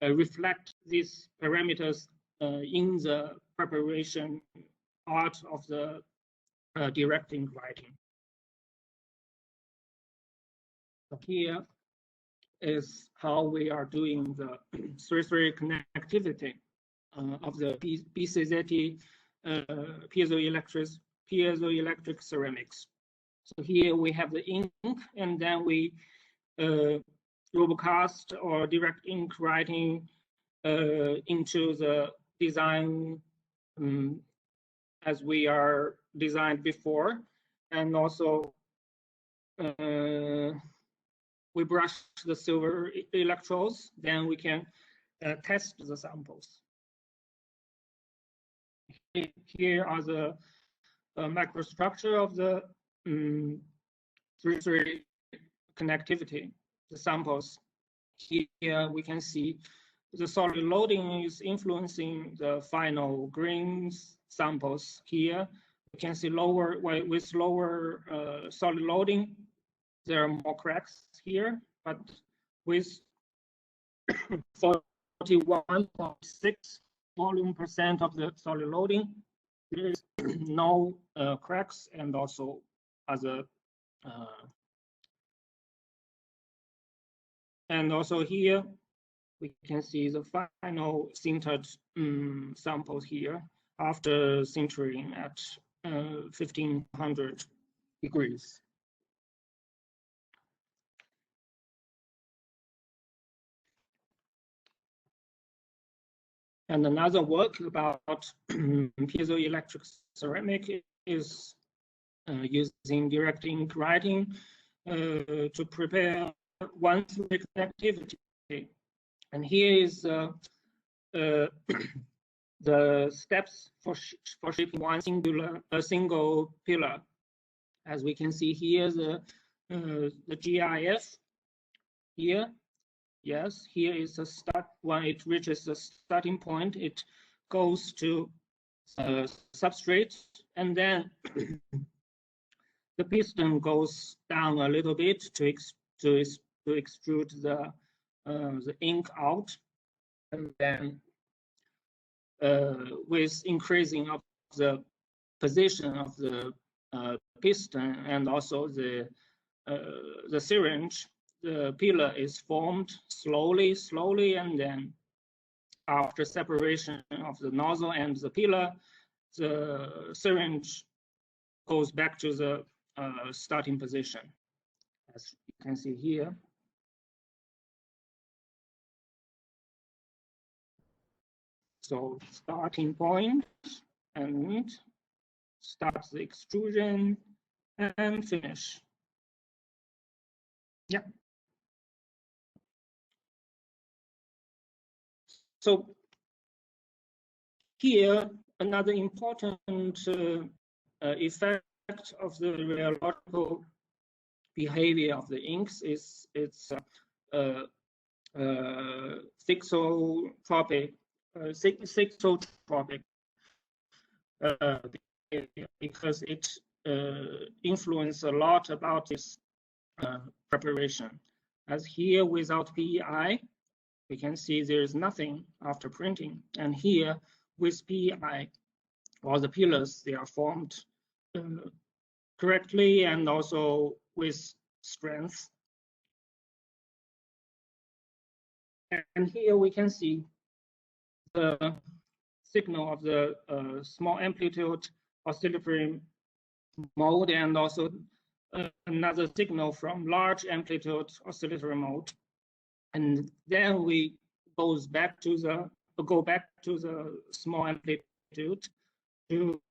reflect these parameters in the preparation part of the direct ink writing. So here is how we are doing the 3-3 connectivity of the PCZT piezoelectric ceramics. So here we have the ink, and then we robocast or direct ink writing into the design as we are designed before, and also we brush the silver electrodes, then we can test the samples. Here are the microstructure of the 3-3 connectivity, the samples. Here we can see the solid loading is influencing the final grains samples. Here we can see with lower solid loading, there are more cracks here, but with 41.6 volume % of the solid loading, there is no cracks, and also other and also here we can see the final sintered samples here after sintering at 1500 degrees. And another work about piezoelectric ceramic is using direct ink writing to prepare 1-3 connectivity. And here is the steps for shaping a single pillar. As we can see here, the GIF here. Yes, here is the start. When it reaches the starting point, it goes to substrate, and then the piston goes down a little bit to extrude the ink out, and then with increasing of the position of the piston and also the syringe, the pillar is formed slowly, and then after separation of the nozzle and the pillar, the syringe goes back to the starting position, as you can see here. So starting point, and start the extrusion and finish. Yeah. So here, another important effect of the rheological behavior of the inks is its thixotropic because it influences a lot about this preparation. As here without PEI, we can see there's nothing after printing, and here with PEI, all the pillars, they are formed correctly and also with strength. And here we can see the signal of the small amplitude oscillatory mode and also another signal from large amplitude oscillatory mode. And then we go back to the small amplitude to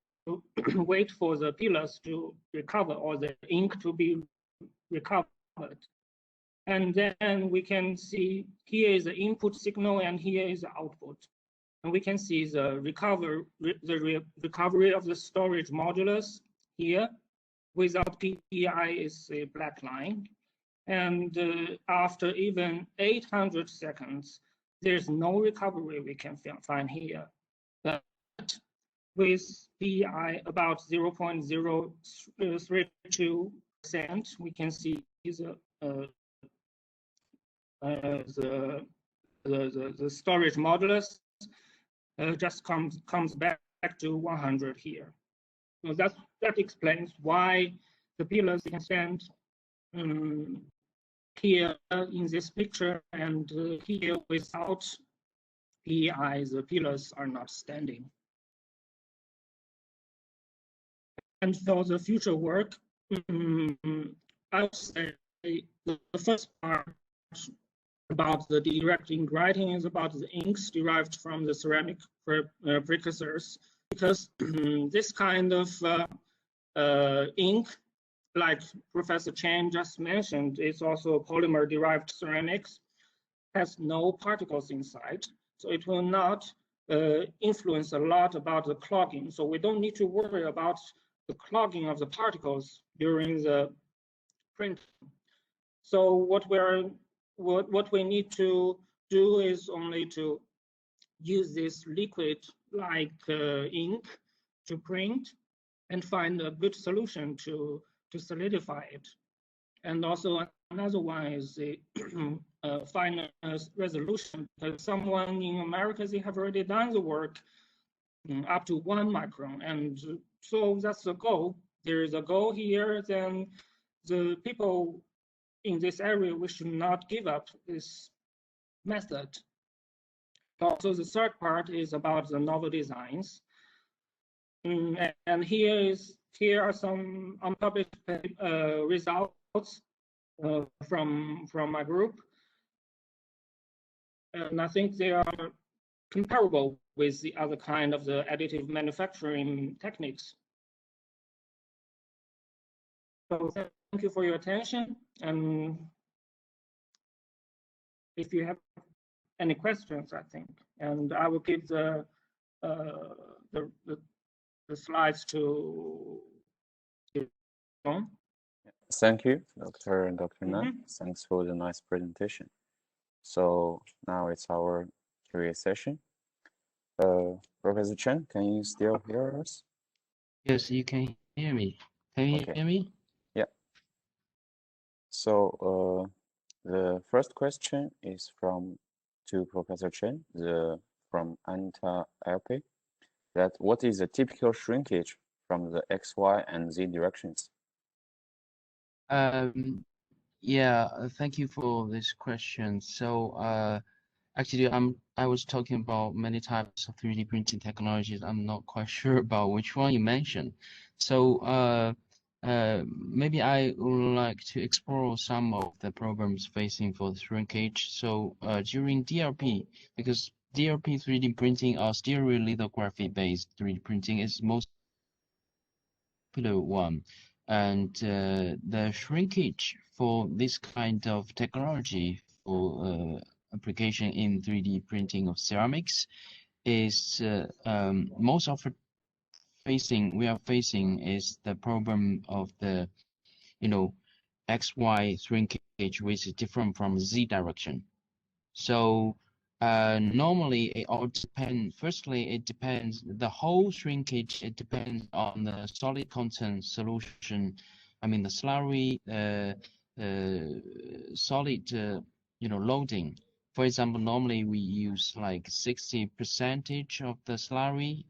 wait for the pillars to recover or the ink to be recovered. And then we can see here is the input signal and here is the output. And we can see the recovery of the storage modulus here. Without PI is a black line. And after even 800 seconds, there's no recovery we can find here. But with PI about 0.032%, we can see the storage modulus just comes back to 100 here. So that explains why the pillars can stand here in this picture, and here without PI, the pillars are not standing. And for the future work, I would say the first part about the direct ink writing is about the inks derived from the ceramic precursors, because this kind of ink, like Professor Chen just mentioned, is also polymer-derived ceramics, has no particles inside, so it will not influence a lot about the clogging. So we don't need to worry about the clogging of the particles during the print. So what we need to do is only to use this liquid like ink to print and find a good solution to solidify it. And also another one is the fine resolution, because someone in America, they have already done the work up to 1 micron. And so that's the goal. There is a goal here, then the people in this area, we should not give up this method. Also, the third part is about the novel designs. And here are some unpublished results from my group. And I think they are comparable with the other kind of the additive manufacturing techniques. So thank you for your attention. And if you have any questions, I think, and I will give the slides to John. Thank you, Dr. Nan. Thanks for the nice presentation. So now it's our Q&A session. Professor Chen, can you still hear us? Yes, you can hear me. Can you hear me? Yeah. So the first question is to Professor Chen, from Anta LP, that what is the typical shrinkage from the X, Y, and Z directions? Yeah, thank you for this question. So actually, I was talking about many types of 3D printing technologies. I'm not quite sure about which one you mentioned. So maybe I would like to explore some of the problems facing for the shrinkage. So during DLP, because DLP 3D printing or stereolithography based 3D printing is most popular one. And the shrinkage for this kind of technology for application in 3D printing of ceramics is most of we are facing is the problem of the XY shrinkage, which is different from Z direction. So normally it all depends. Firstly, it depends the whole shrinkage. It depends on the solid content solution. I mean the slurry, solid, loading. For example, normally we use like 60% of the slurry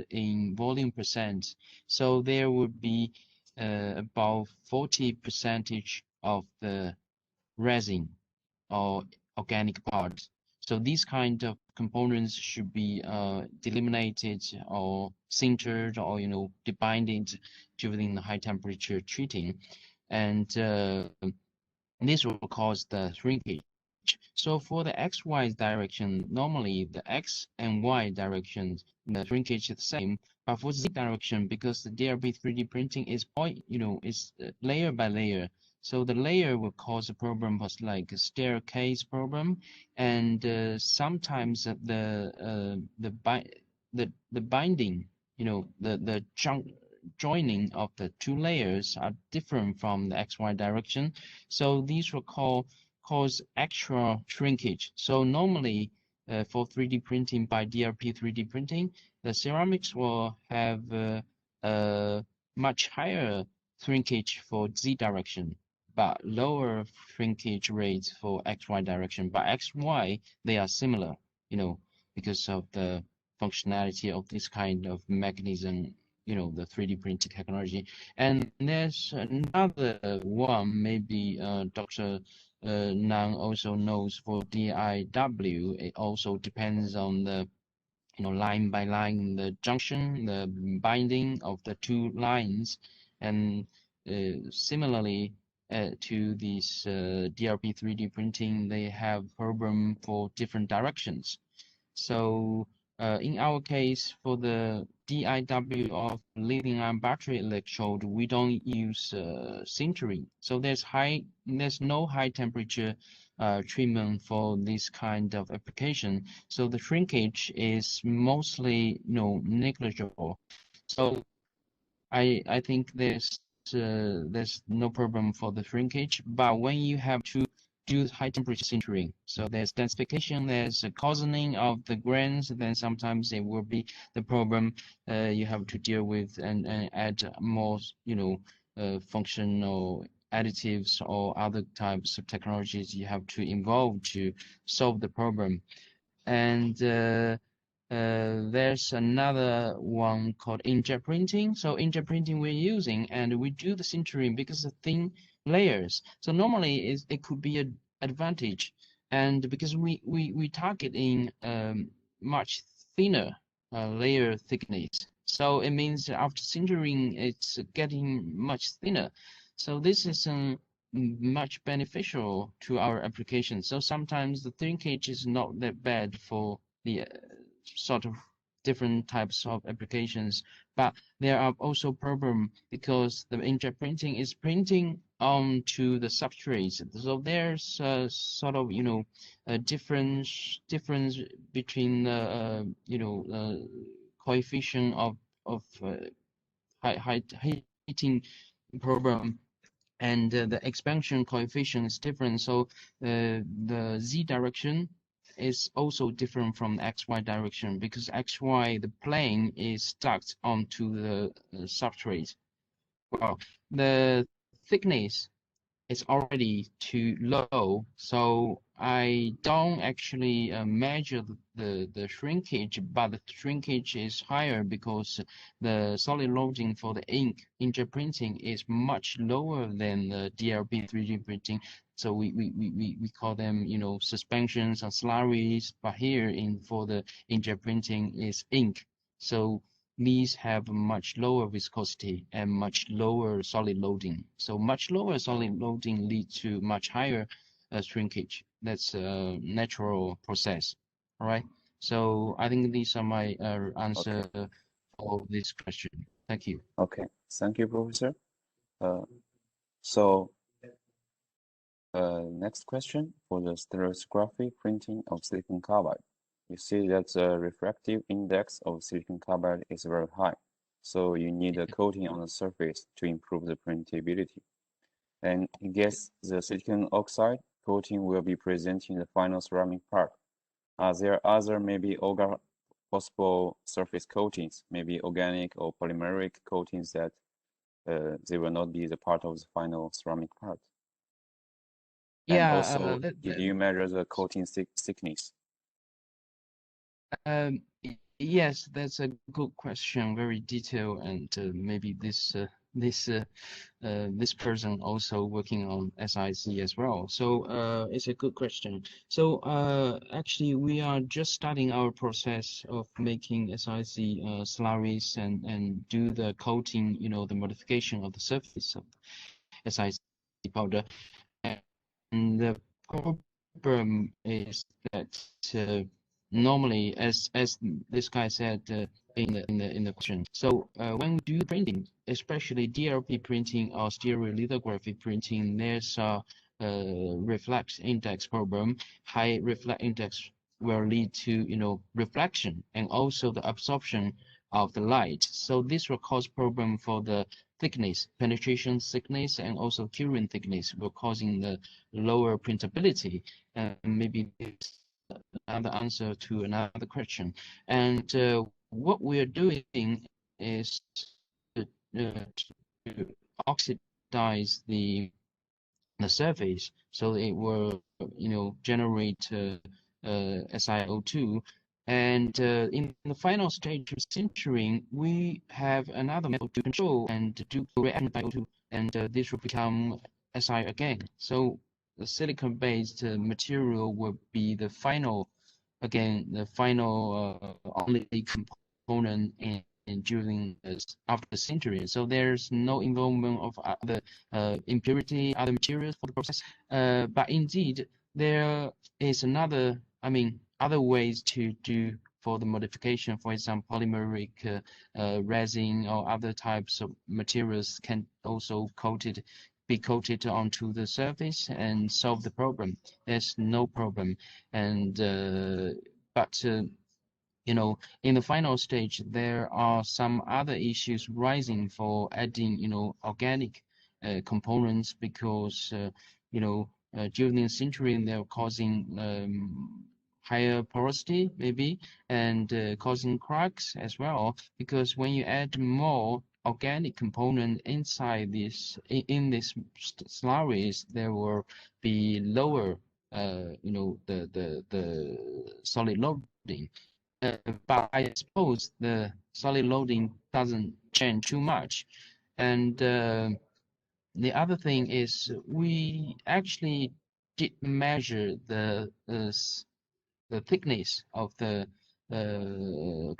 in volume percent. So there would be about 40% of the resin or organic part. So these kind of components should be delaminated or sintered or debinded during the high temperature treating, and this will cause the shrinkage. So for the XY direction, normally the X and Y directions, the shrinkage is the same. But for Z direction, because the DRP 3D printing is is layer by layer, so the layer will cause a problem was like a staircase problem, and sometimes the binding, the joining of the two layers are different from the XY direction. So these will cause extra shrinkage. So normally for 3D printing by DRP 3D printing, the ceramics will have a much higher shrinkage for Z direction, but lower shrinkage rates for XY direction. But XY, they are similar, because of the functionality of this kind of mechanism, the 3D printing technology. And there's another one, maybe Dr. Nang also knows for DIW. It also depends on the line by line, the junction, the binding of the two lines, and similarly to this DRP 3D printing, they have problem for different directions. So in our case, for the DIW of lithium-ion battery electrode, we don't use sintering. So there's no high temperature treatment for this kind of application. So the shrinkage is mostly negligible. So I think there's no problem for the shrinkage, but when you have to do high temperature sintering, so there's densification, there's a coarsening of the grains, then sometimes it will be the problem you have to deal with and add more functional additives or other types of technologies you have to involve to solve the problem. And there's another one called inkjet printing. So inkjet printing we're using, and we do the sintering because of thin layers. So normally it could be an advantage, and because we target in much thinner layer thickness. So it means after sintering, it's getting much thinner. So this is much beneficial to our application. So sometimes the shrinkage is not that bad for the sort of different types of applications, but there are also problems because the inkjet printing is printing onto the substrates. So there's a sort of a difference between the coefficient of heating problem, and the expansion coefficient is different. So the Z direction is also different from the XY direction because XY, the plane is stuck onto the substrate. Well, the thickness is already too low, so I don't actually measure the shrinkage, but the shrinkage is higher because the solid loading for the inkjet printing is much lower than the DLP 3D printing. So we call them suspensions and slurries, but here for the inkjet printing is ink. So these have much lower viscosity and much lower solid loading. So much lower solid loading leads to much higher shrinkage. That's a natural process. All right. So I think these are my answer for this question. Thank you. Okay, thank you, Professor. So next question for the stereoscopy printing of silicon carbide. You see that the refractive index of silicon carbide is very high. So you need a coating on the surface to improve the printability. And I guess the silicon oxide coating will be present in the final ceramic part. Are there other maybe possible surface coatings, maybe organic or polymeric coatings that they will not be the part of the final ceramic part? And also, did you measure the coating thickness? Yes, that's a good question, very detailed, and maybe this this person also working on SiC as well. So it's a good question. So actually, we are just starting our process of making SiC slurries and do the coating, the modification of the surface of SiC powder. And the problem is that normally, as this guy said in the question, so when we do printing, especially DLP printing or stereolithography printing, there's a reflex index problem. High reflex index will lead to reflection and also the absorption of the light. So this will cause problem for the thickness, penetration thickness, and also curing thickness, will causing the lower printability. And maybe it's another answer to another question. And what we are doing is to oxidize the surface, so it will generate SiO2. And in the final stage of sintering, we have another method to control and do reaction SiO2, and this will become Si again. So the silicon-based material will be the final, only component in during after sintering. So there's no involvement of other impurity, other materials for the process. But indeed, there is other ways to do for the modification. For example, polymeric resin or other types of materials can also be coated onto the surface and solve the problem. There's no problem. And but in the final stage, there are some other issues rising for adding, organic components, because, during sintering, they're causing higher porosity, maybe, and causing cracks as well, because when you add more organic component inside this, in this slurries, there will be lower, the solid loading. But I suppose the solid loading doesn't change too much. And the other thing is, we actually did measure the thickness of the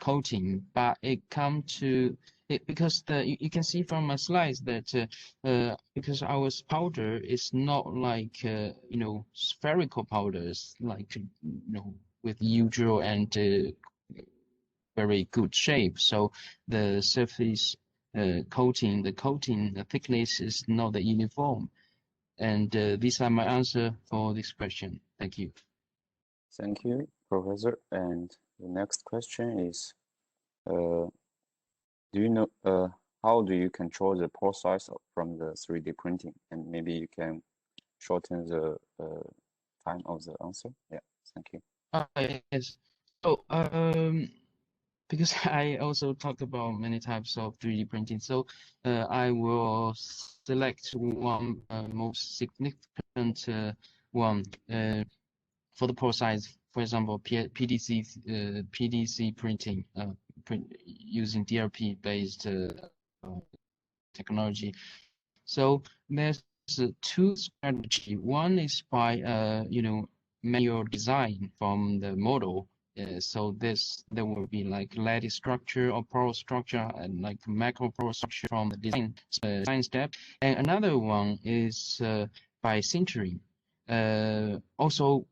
coating, but it come to it because you can see from my slides that because our powder is not like spherical powders, like with usual and very good shape. So the surface coating, the thickness is not that uniform. And these are my answer for this question. Thank you. Thank you, Professor. And the next question is, do you know how do you control the pore size from the 3D printing? And maybe you can shorten the time of the answer. Yeah, thank you. Yes. So because I also talked about many types of 3D printing, so I will select one most significant one for the pore size. For example, PDC printing, using DLP-based technology. So there's two strategy. One is by manual design from the model. So there will be like lattice structure or pore structure and like macro pore structure from the design step. And another one is by sintering. Also,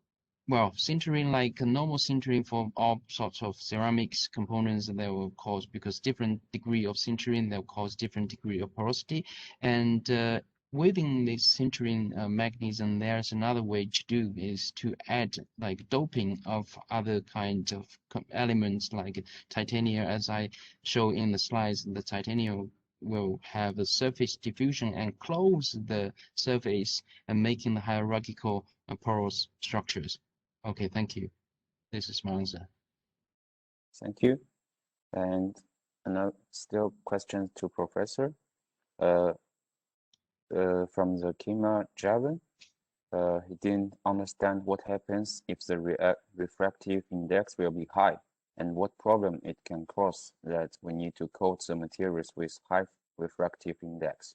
well, sintering, like normal sintering for all sorts of ceramics components, that will cause, because different degree of sintering, they'll cause different degree of porosity. And within this sintering mechanism, there's another way to do is to add like doping of other kinds of elements, like titanium. As I show in the slides, the titanium will have a surface diffusion and close the surface and making the hierarchical porous structures. Okay, thank you. This is my answer. Thank you. And another still question to Professor. From the Kima Javan, he didn't understand what happens if the refractive index will be high, and what problem it can cause that we need to coat the materials with high refractive index?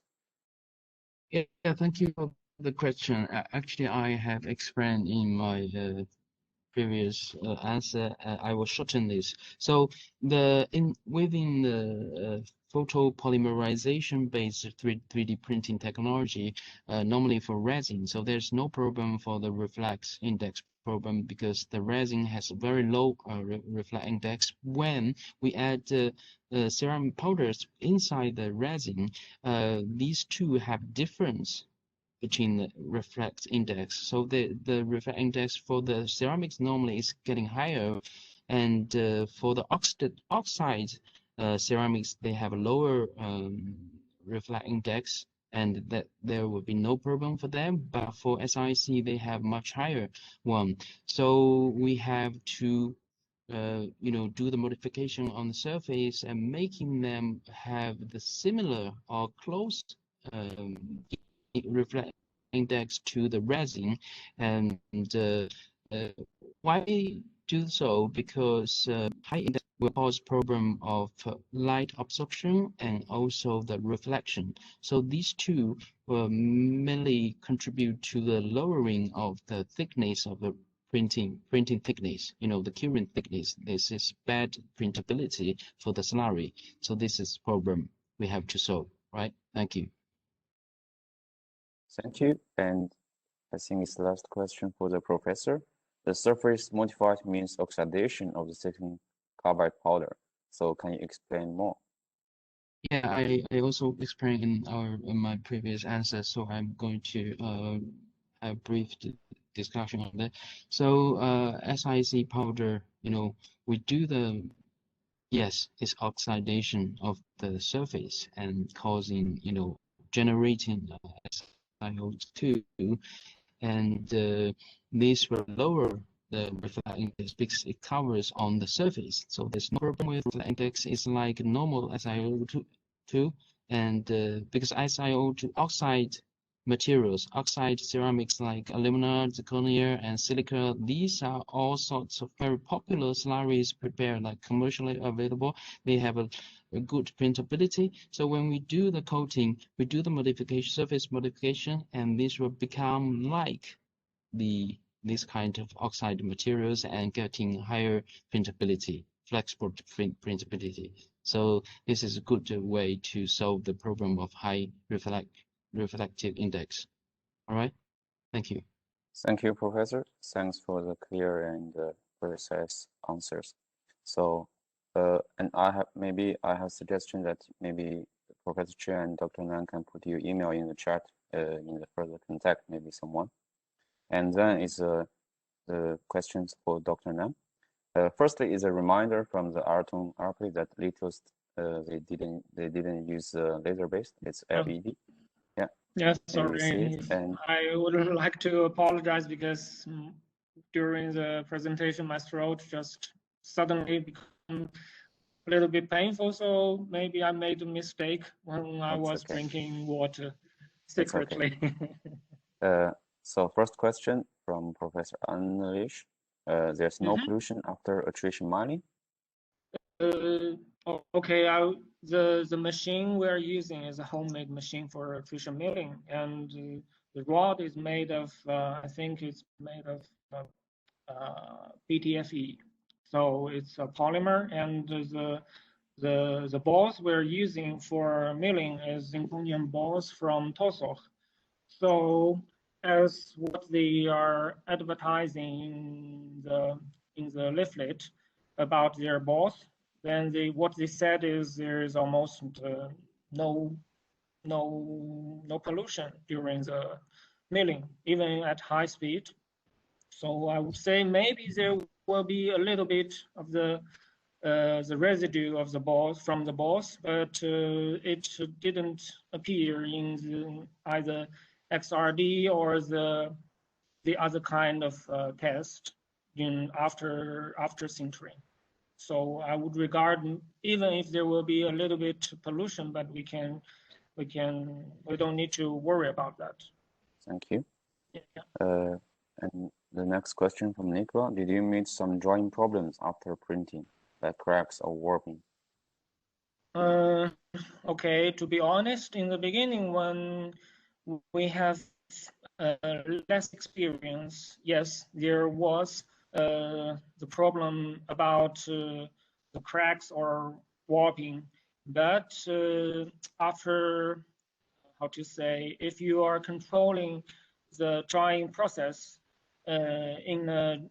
Yeah, thank you for the question. Actually, I have explained in my previous answer. I will shorten this. So within the photopolymerization based 3D printing technology, normally for resin, so there's no problem for the reflex index problem because the resin has a very low reflex index. When we add ceramic powders inside the resin, these two have difference between the reflex index. So the reflex index for the ceramics normally is getting higher, and for the oxide ceramics, they have a lower reflex index, and that there will be no problem for them. But for SiC, they have much higher one. So we have to do the modification on the surface and making them have the similar or close reflect index to the resin. And why do so? Because high index will cause problem of light absorption and also the reflection. So these two will mainly contribute to the lowering of the thickness of the printing thickness, the curing thickness. This is bad printability for the slurry. So this is problem we have to solve, right? Thank you. Thank you. And I think it's the last question for the professor. The surface modified means oxidation of the silicon carbide powder. So can you explain more? Yeah, I also explained in my previous answer, so I'm going to have a brief discussion on that. So SiC powder, we do yes, it's oxidation of the surface and causing, generating SiO2, and this will lower the reflex index because it covers on the surface. So there's no problem with reflex index. It's like normal SiO2, and because SiO2 oxide materials, oxide ceramics like alumina, zirconia, and silica, these are all sorts of very popular slurries prepared, like commercially available. They have a good printability. So when we do the coating, we do the modification, surface modification, and this will become like this kind of oxide materials and getting higher printability, flexible printability. So this is a good way to solve the problem of high reflective index. All right, thank you. Thank you, Professor. Thanks for the clear and precise answers. So, and I have suggestion that maybe Professor Chen and Dr. Nan can put your email in the chat in the further contact, maybe someone. And then is the questions for Dr. Nan. Firstly, is a reminder from the Arton RP that litho's they didn't use laser-based. It's LED. Yeah. Yes, sorry. And I would like to apologize because during the presentation, my throat just suddenly became a little bit painful. So maybe I made a mistake when I was drinking water secretly. Okay. So first question from Professor Anlish. There's no pollution after attrition mining? Okay, the machine we're using is a homemade machine for attrition milling, and the rod is made of, I think it's made of PTFE. So it's a polymer, and the balls we're using for milling is zirconium balls from Tosoch. So as what they are advertising in the leaflet about their balls, then what they said is there is almost no pollution during the milling, even at high speed. So I would say maybe there will be a little bit of the residue of the balls from the balls, but it didn't appear in either XRD or the other kind of test after sintering. So I would regard, even if there will be a little bit pollution, but we don't need to worry about that. Thank you. Yeah. And the next question from Nicola: did you meet some drawing problems after printing, like cracks or warping? Okay, to be honest, in the beginning, when we have less experience, yes, there was the problem about the cracks or warping. But after, how to say, if you are controlling the drying process in a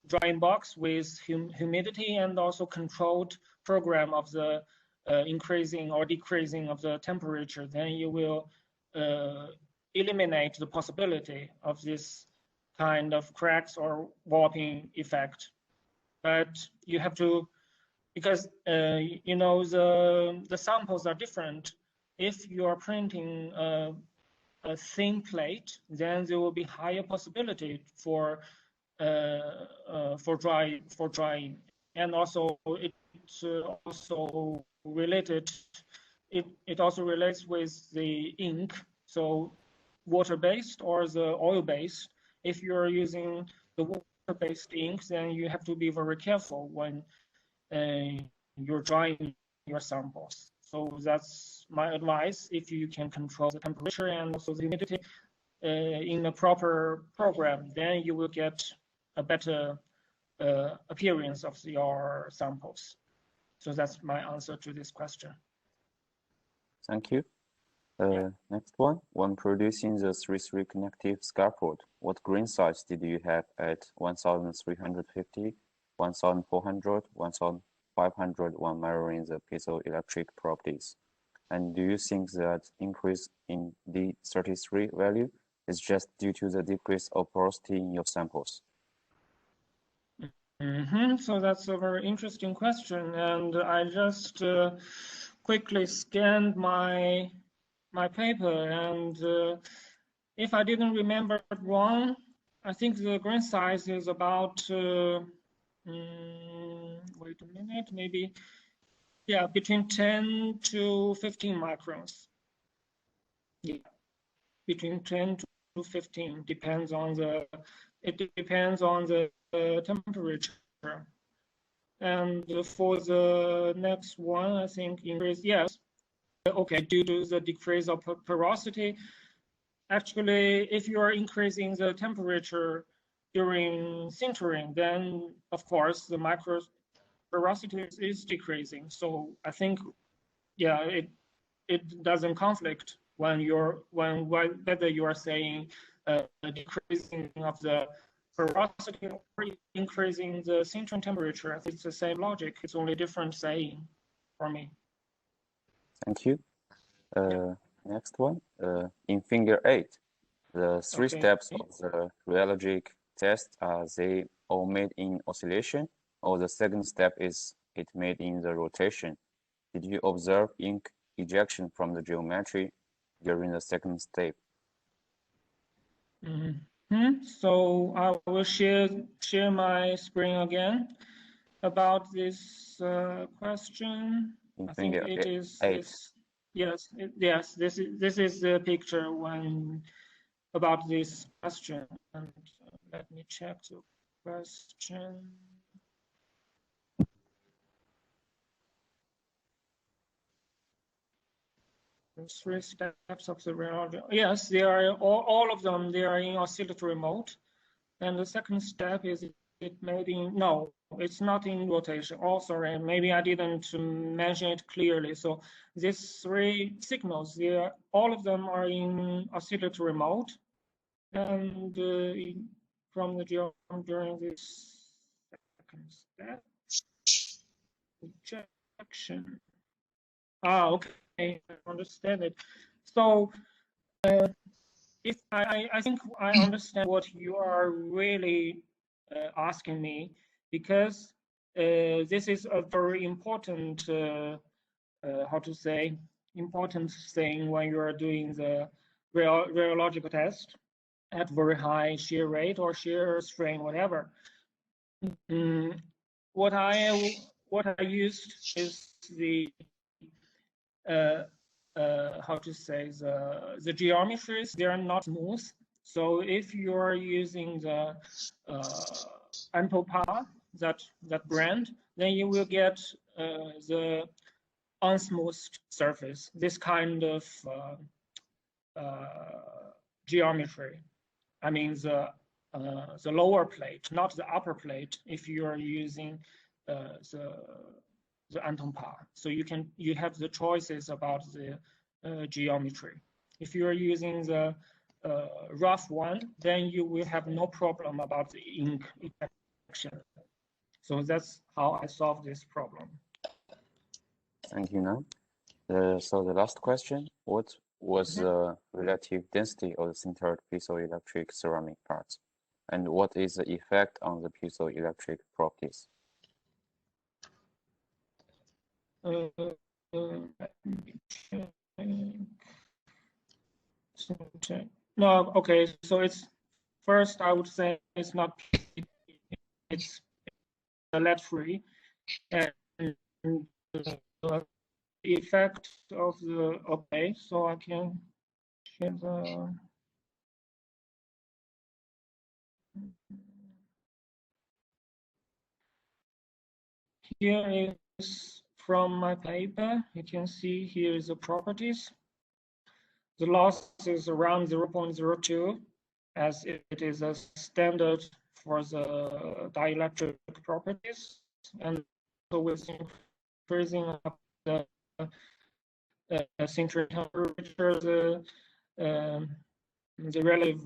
drying box with humidity and also controlled program of the increasing or decreasing of the temperature, then you will eliminate the possibility of this kind of cracks or warping effect. But you have to, because you know, the samples are different. If you are printing a thin plate, then there will be higher possibility for drying, and also it's also related. It also relates with the ink. So water-based or the oil-based. If you're using the water-based ink, then you have to be very careful when you're drying your samples. So that's my advice. If you can control the temperature and also the humidity in a proper program, then you will get a better appearance of your samples. So that's my answer to this question. Thank you. Next one. When producing the 3-3 connective scaffold, what grain size did you have at 1350, 1400, 1500 when measuring the piezoelectric properties? And do you think that increase in D33 value is just due to the decrease of porosity in your samples? So that's a very interesting question, and I just quickly scanned my paper, and if I didn't remember it wrong, I think the grain size is about wait a minute, maybe, yeah, between 10 to 15 microns. Yeah, between 10 to 15 depends on the temperature. And for the next one, I think increase, yes. Okay, due to the decrease of porosity, actually, if you are increasing the temperature during sintering, then of course the micro porosity is decreasing. So I think, yeah, it doesn't conflict when whether you are saying decreasing of the porosity or increasing the sintering temperature. I think it's the same logic. It's only different saying for me. Thank you. Next one. In figure 8, the three steps of the rheologic test, are they all made in oscillation, or the second step is it made in the rotation? Did you observe ink ejection from the geometry during the second step? So I will share my screen again about this question. I think it is this. Yes, yes. This is the picture when about this question. And let me check the question. The three steps of the rheology. Yes, they are all of them. They are in oscillatory mode. And the second step is it made in, no, it's not in rotation. Oh, sorry, maybe I didn't mention it clearly. So these three signals, all of them are in oscillatory mode. And from the geometry during this second step, ejection. Ah, okay, I understand it. So if I think I understand what you are really asking me, because this is a very important, how to say, important thing when you are doing the rheological test at very high shear rate or shear strain, whatever. What I used is the how to say, the geometries, they are not smooth. So if you are using the Antopa, that brand, then you will get the unsmooth surface, this kind of geometry. I mean the lower plate, not the upper plate. If you are using the Antonpa, so you have the choices about the geometry. If you are using the rough one, then you will have no problem about the ink ejection. So that's how I solve this problem. Thank you, Nan. So the last question, what was the relative density of the sintered piezoelectric ceramic parts? And what is the effect on the piezoelectric properties? No, okay, so it's first I would say it's not, it's lead free, and the effect of the, okay, so I can share the, here is from my paper. You can see here is the properties. The loss is around 0.02, as it is a standard for the dielectric properties, and so with increasing up the sintering temperature, the relative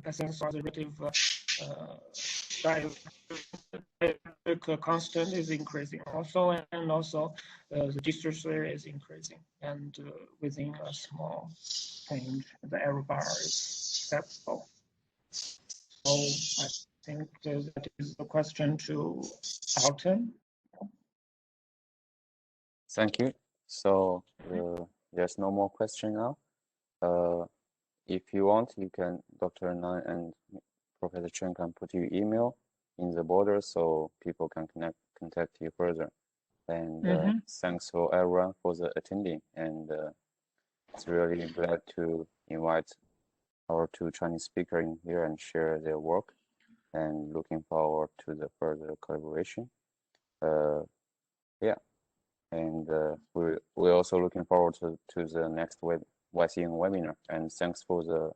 percent or the relative dielectric constant is increasing also, and also the discharge area is increasing, and within a small change, the error bar is acceptable. So I think that is the question to Alton. Thank you. So there's no more question now. If you want, you can, Dr. Nan and Professor Chen can put your email in the border so people can contact you further. And thanks for everyone for the attending. And it's really glad to invite our two Chinese speakers in here and share their work, and looking forward to the further collaboration. Yeah, and we're also looking forward to the next YCN webinar. And thanks for the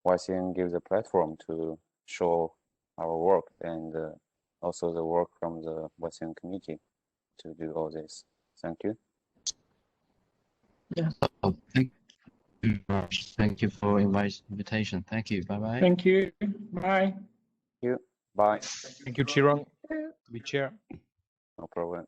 YCN gives a platform to show our work, and also the work from the YCN committee to do all this. Thank you. Yeah. Oh, thank you very much. Thank you for invitation. Thank you. Bye bye. Thank you. Bye. Thank you. Bye. Thank you, Chirong, to be chair. No problem.